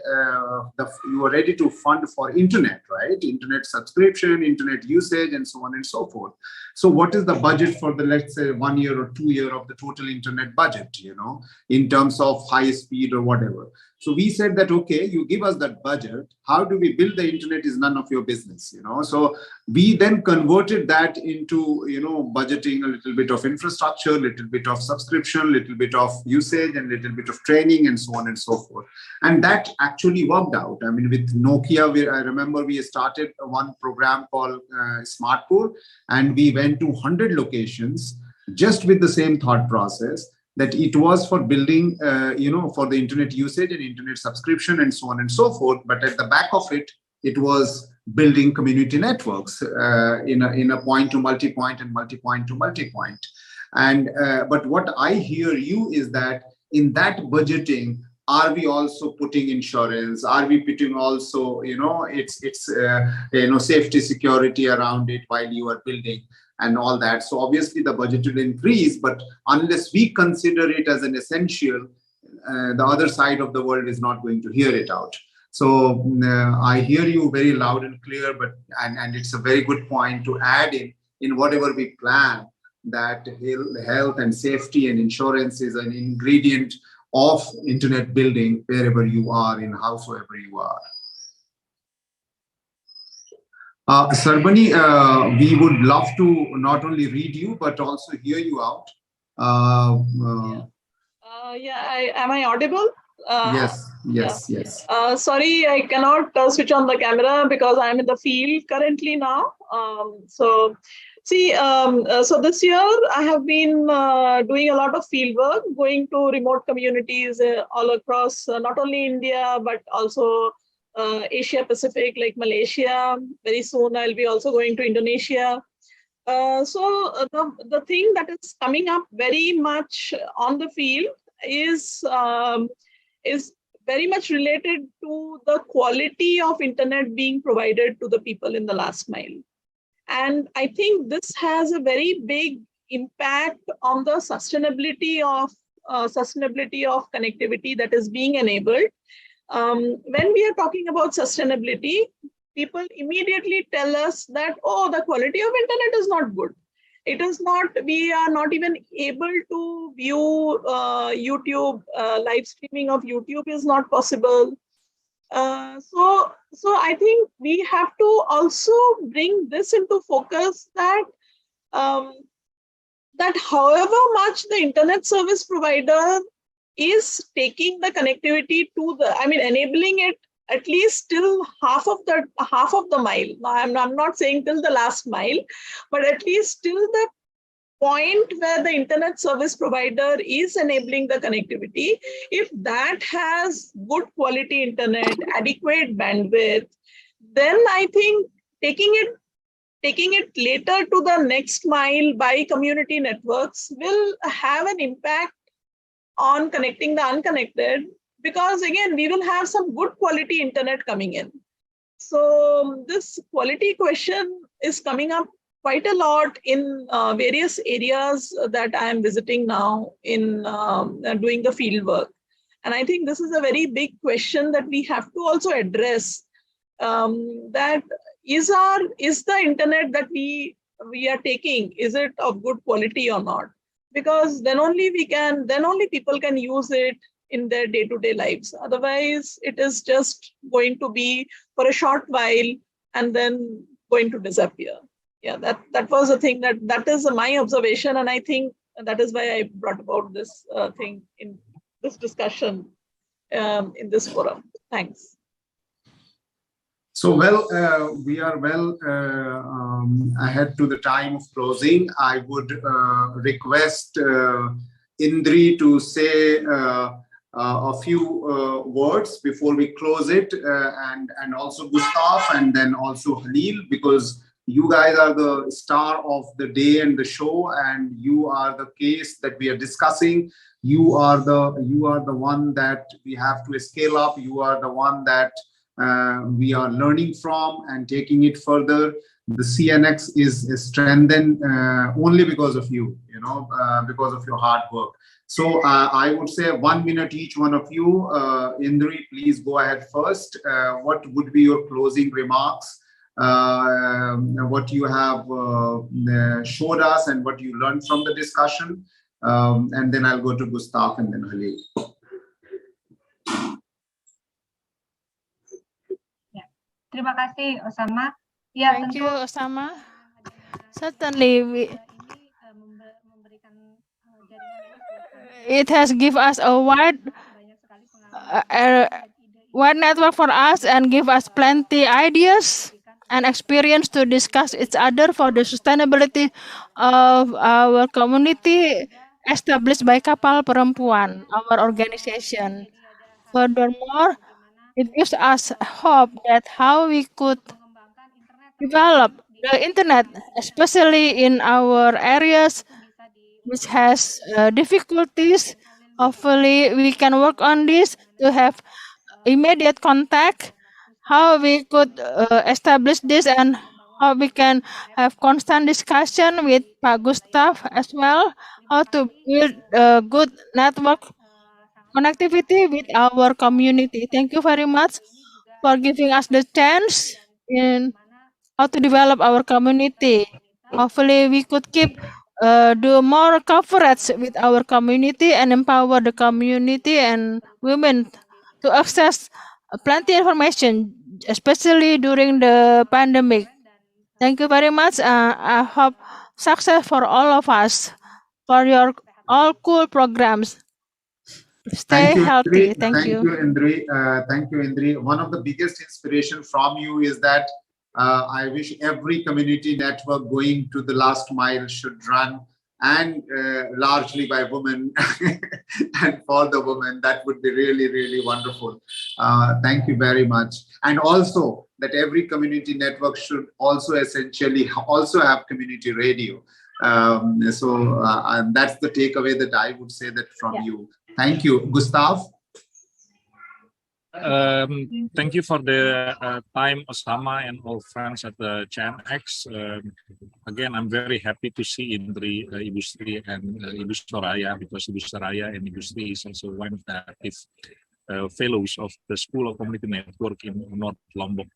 you are ready to fund for internet, right? Internet subscription, internet usage, and so on and so forth. So what is the budget for the, let's say, 1 year or 2 year of the total internet budget, you know, in terms of high speed or whatever? So we said that, okay, you give us that budget. How do we build the internet is none of your business, you know? So we then converted that into, you know, budgeting a little bit of infrastructure, little bit of subscription, little bit of usage, and little bit of training, and so on and so forth. And that actually worked out. I mean, with Nokia, I remember we started one program called SmartCore, and we went to 100 locations just with the same thought process, that it was for building, you know, for the internet usage and internet subscription and so on and so forth. But at the back of it, it was building community networks in a point to multi-point and multi-point to multi-point. And but what I hear you is that in that budgeting, are we also putting insurance? Are we putting also, you know, it's you know, safety, security around it while you are building and all that? So obviously the budget will increase, but unless we consider it as an essential, the other side of the world is not going to hear it out. So I hear you very loud and clear, but and it's a very good point to add in whatever we plan, that health and safety and insurance is an ingredient of internet building wherever you are, in howsoever you are. Sarbani, we would love to not only read you, but also hear you out. Am I audible? Yes. Sorry, I cannot switch on the camera because I'm in the field currently now. So this year I have been doing a lot of field work, going to remote communities all across not only India, but also Asia Pacific, like Malaysia. Very soon I'll be also going to Indonesia. So the thing that is coming up very much on the field is very much related to the quality of internet being provided to the people in the last mile. And I think this has a very big impact on the sustainability of connectivity that is being enabled. When we are talking about sustainability, people immediately tell us that, oh, the quality of internet is not good. It is not, we are not even able to view YouTube, live streaming of YouTube is not possible. So I think we have to also bring this into focus, that that however much the internet service provider is taking the connectivity to the, I mean, enabling it at least till half of the mile. Now, I'm not saying till the last mile, but at least till the point where the internet service provider is enabling the connectivity. If that has good quality internet, adequate bandwidth, then I think taking it later to the next mile by community networks will have an impact on connecting the unconnected, because again, we will have some good quality internet coming in. So this quality question is coming up quite a lot in various areas that I am visiting now in doing the field work. And I think this is a very big question that we have to also address, that is the internet that we are taking, is it of good quality or not? Because then only people can use it in their day-to-day lives. Otherwise, it is just going to be for a short while and then going to disappear. Yeah, that was a thing that is my observation, and I think that is why I brought about this thing in this discussion in this forum. Thanks. So we are well ahead to the time of closing. I would request Indri to say a few words before we close it, and also Gustav, and then also Halil, because you guys are the star of the day and the show, and you are the case that we are discussing. You are the one that we have to scale up. You are the one that we are learning from and taking it further. the CNX is strengthened only because of you, because of your hard work. So I would say 1 minute each one of you. Indri, please go ahead first. What would be your closing remarks? What you have showed us and what you learned from the discussion. And then I'll go to Gustav and then Halil. Terima kasih, Osama. Ya, Thank you, Osama. Certainly, it has given us a wide network for us and give us plenty ideas and experience to discuss each other for the sustainability of our community established by Kapal Perempuan, our organization. Furthermore, it gives us hope that how we could develop the internet, especially in our areas which has difficulties. Hopefully, we can work on this to have immediate contact, how we could establish this and how we can have constant discussion with Pak Gustav as well, how to build a good network connectivity with our community. Thank you very much for giving us the chance in how to develop our community. Hopefully, we could keep do more coverage with our community and empower the community and women to access plenty information, especially during the pandemic. Thank you very much. I hope success for all of us for your all cool programs. Stay healthy. Thank you. Indri. Thank you, Indri. One of the biggest inspiration from you is that I wish every community network going to the last mile should run and largely by women and for the women. That would be really, really wonderful. Thank you very much. And also that every community network should also essentially also have community radio. And that's the takeaway that I would say that from you. Thank you. Gustav? Thank you for the time, Osama, and all friends at the CNX. Again, I'm very happy to see Indri, Ibu Sri, and Ibu Soraya, because Ibu Soraya and Ibu Sri is also one of the active fellows of the School of Community Network in North Lombok.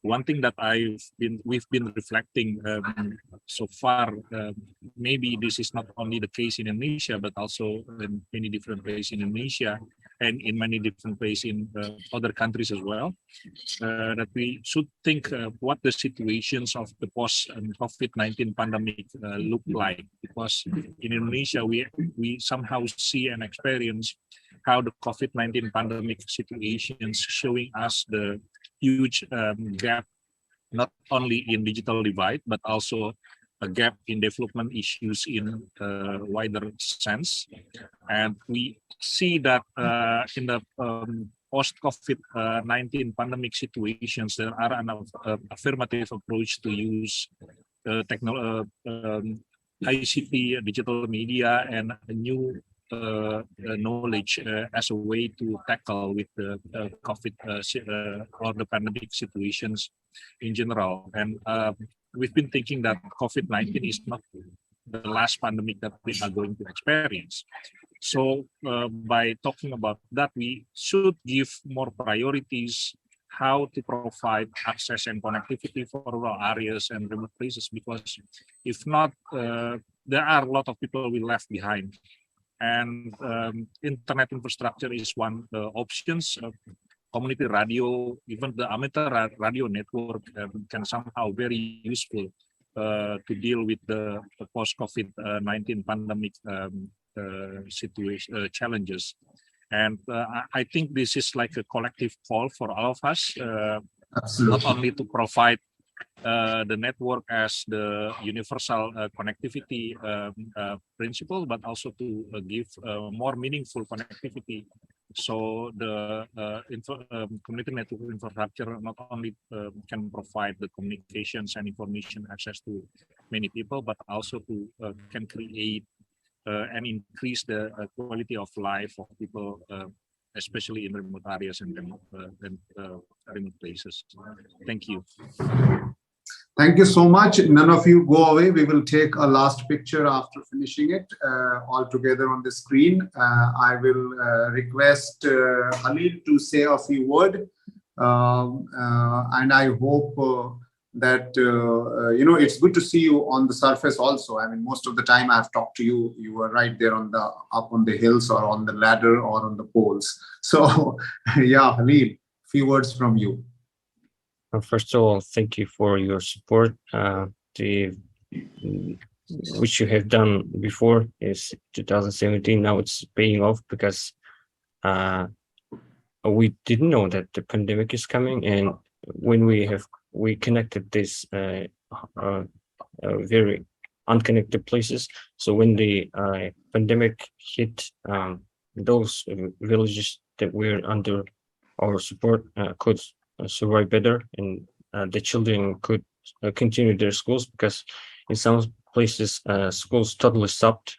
One thing that we've been reflecting so far, maybe this is not only the case in Indonesia, but also in many different places in Indonesia and in many different places in other countries as well, that we should think what the situations of the post-COVID-19 pandemic look like. Because in Indonesia, we somehow see and experience how the COVID-19 pandemic situations showing us the huge gap, not only in digital divide, but also a gap in development issues in a wider sense. And we see that in the post-COVID-19 pandemic situations, there are an affirmative approach to use ICT, digital media, and a new knowledge as a way to tackle with the COVID or the pandemic situations in general. And we've been thinking that COVID-19 is not the last pandemic that we are going to experience. So by talking about that, we should give more priorities how to provide access and connectivity for rural areas and remote places, because if not, there are a lot of people we left behind. And internet infrastructure is one options. Community radio, even the amateur radio network can somehow very useful to deal with the post-COVID-19 pandemic situation challenges. And I think this is like a collective call for all of us, not only to provide the network as the universal connectivity principle, but also to give more meaningful connectivity. So the community network infrastructure not only can provide the communications and information access to many people, but also to can create and increase the quality of life of people, especially in remote areas and remote places. Thank you. Thank you so much. None of you go away. We will take a last picture after finishing it all together on the screen. I will request Khalil to say a few words. And I hope that, it's good to see you on the surface also. I mean, most of the time I've talked to you, you were right there up on the hills or on the ladder or on the poles. So yeah, Khalil, few words from you. First of all, thank you for your support. Which you have done before is 2017. Now it's paying off because we didn't know that the pandemic is coming, and when we connected this very unconnected places. So when the pandemic hit, those villages that were under our support could survive better, and the children could continue their schools, because in some places schools totally stopped.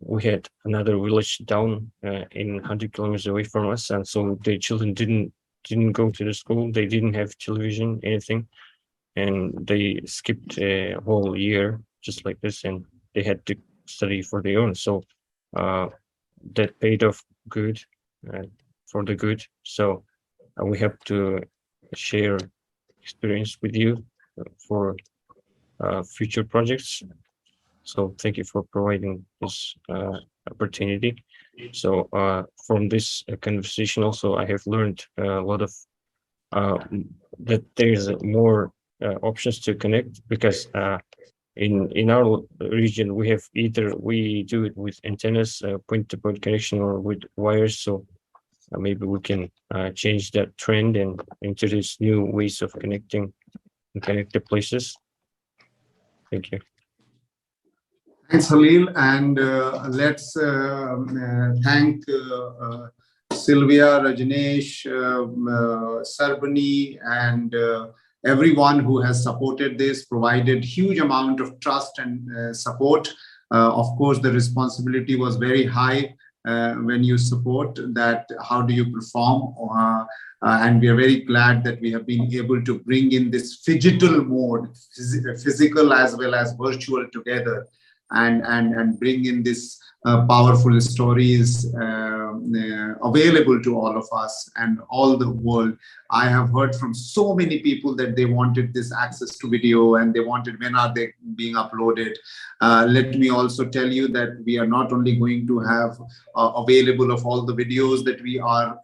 We had another village down in 100 kilometers away from us, and so the children didn't go to the school. They didn't have television, anything, and they skipped a whole year just like this, and they had to study for their own. So that paid off good, for the good. So we have to share experience with you for future projects. So thank you for providing this opportunity. So from this conversation also, I have learned a lot of that there's more options to connect, because in our region we have either we do it with antennas, point-to-point connection, or with wires. So maybe we can change that trend and introduce new ways of connecting and connected places. Thank you. Thanks, Khalil, and let's thank Sylvia, Rajneesh, Sarbani, and everyone who has supported this, provided huge amount of trust and support. Of course, the responsibility was very high when you support that. How do you perform? And we are very glad that we have been able to bring in this phygital mode, physical as well as virtual together, and bring in this powerful stories available to all of us and all the world. I have heard from so many people that they wanted this access to video, and they wanted, when are they being uploaded? Let me also tell you that we are not only going to have available of all the videos that we are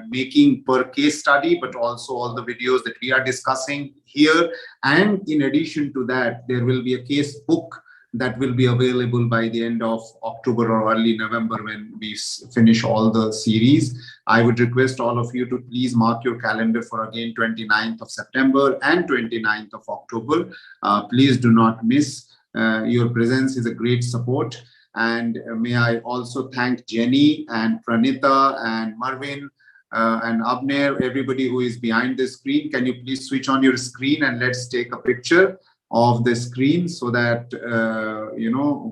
making per case study, but also all the videos that we are discussing here. And in addition to that, there will be a case book that will be available by the end of October or early November when we finish all the series. I would request all of you to please mark your calendar for again 29th of September and 29th of October. Please do not miss. Your presence is a great support. And may I also thank Jenny and Pranita and Marvin and Abner, everybody who is behind the screen. Can you please switch on your screen and let's take a picture of the screen so that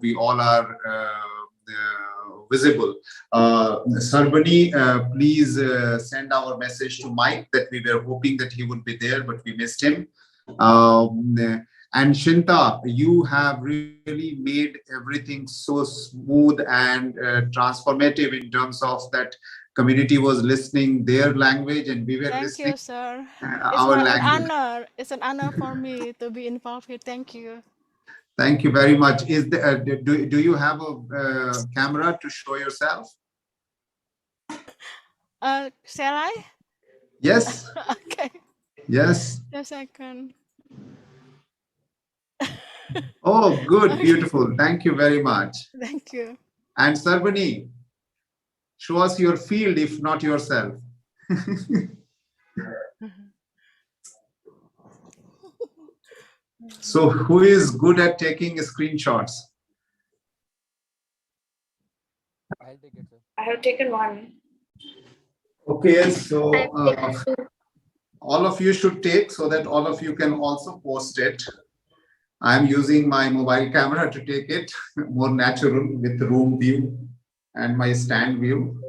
we all are visible. Sarbani, please send our message to Mike that we were hoping that he would be there, but we missed him. And Shinta, you have really made everything so smooth and transformative in terms of that community was listening their language and we were listening. Thank you, sir. Our language. Honor. It's an honor for me to be involved here. Thank you. Thank you very much. Is there, do you have a camera to show yourself? Shall I? Yes. Okay. Yes. Just a second. Oh, good. Beautiful. Thank you very much. Thank you. And Sarbani, show us your field, if not yourself. So who is good at taking screenshots? I'll take it, sir. I have taken one. Okay, so all of you should take so that all of you can also post it. I'm using my mobile camera to take it more natural with room view and my stand view.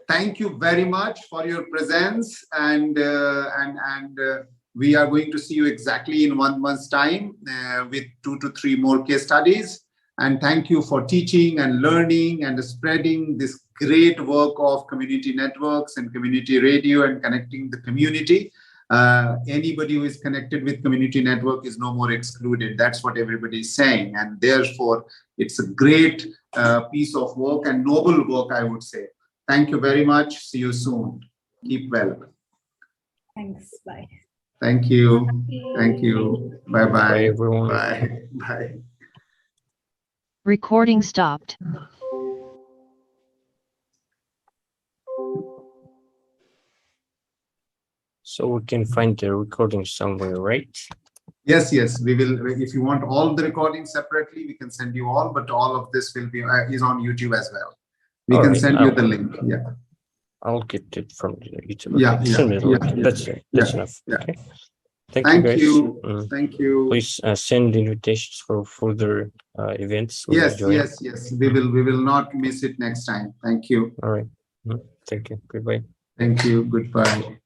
thank you very much for your presence, and we are going to see you exactly in 1 month's time with 2 to 3 more case studies. And thank you for teaching and learning and spreading this great work of community networks and community radio and connecting the community. Anybody who is connected with community network is no more excluded. That's what everybody is saying. And therefore, it's a great piece of work and noble work, I would say. Thank you very much. See you soon. Keep well. Thanks. Bye. Thank you. Thank you. Bye-bye. Bye, everyone. Bye. Bye. Recording stopped. So we can find the recording somewhere, right? Yes, yes, we will. If you want all the recordings separately, we can send you all, but all of this will be is on YouTube as well. We All can right, send you the link. Yeah. I'll get it from the YouTube. Yeah, Okay, yeah, send me the link. yeah, That's it. That's yeah, enough. yeah. Okay. Thank Thank you, guys. you. Thank you. Please send invitations for further events. We will Yes, join. yes, yes. We will not miss it next time. Thank you. All right. Thank you. Goodbye. Thank you. Goodbye.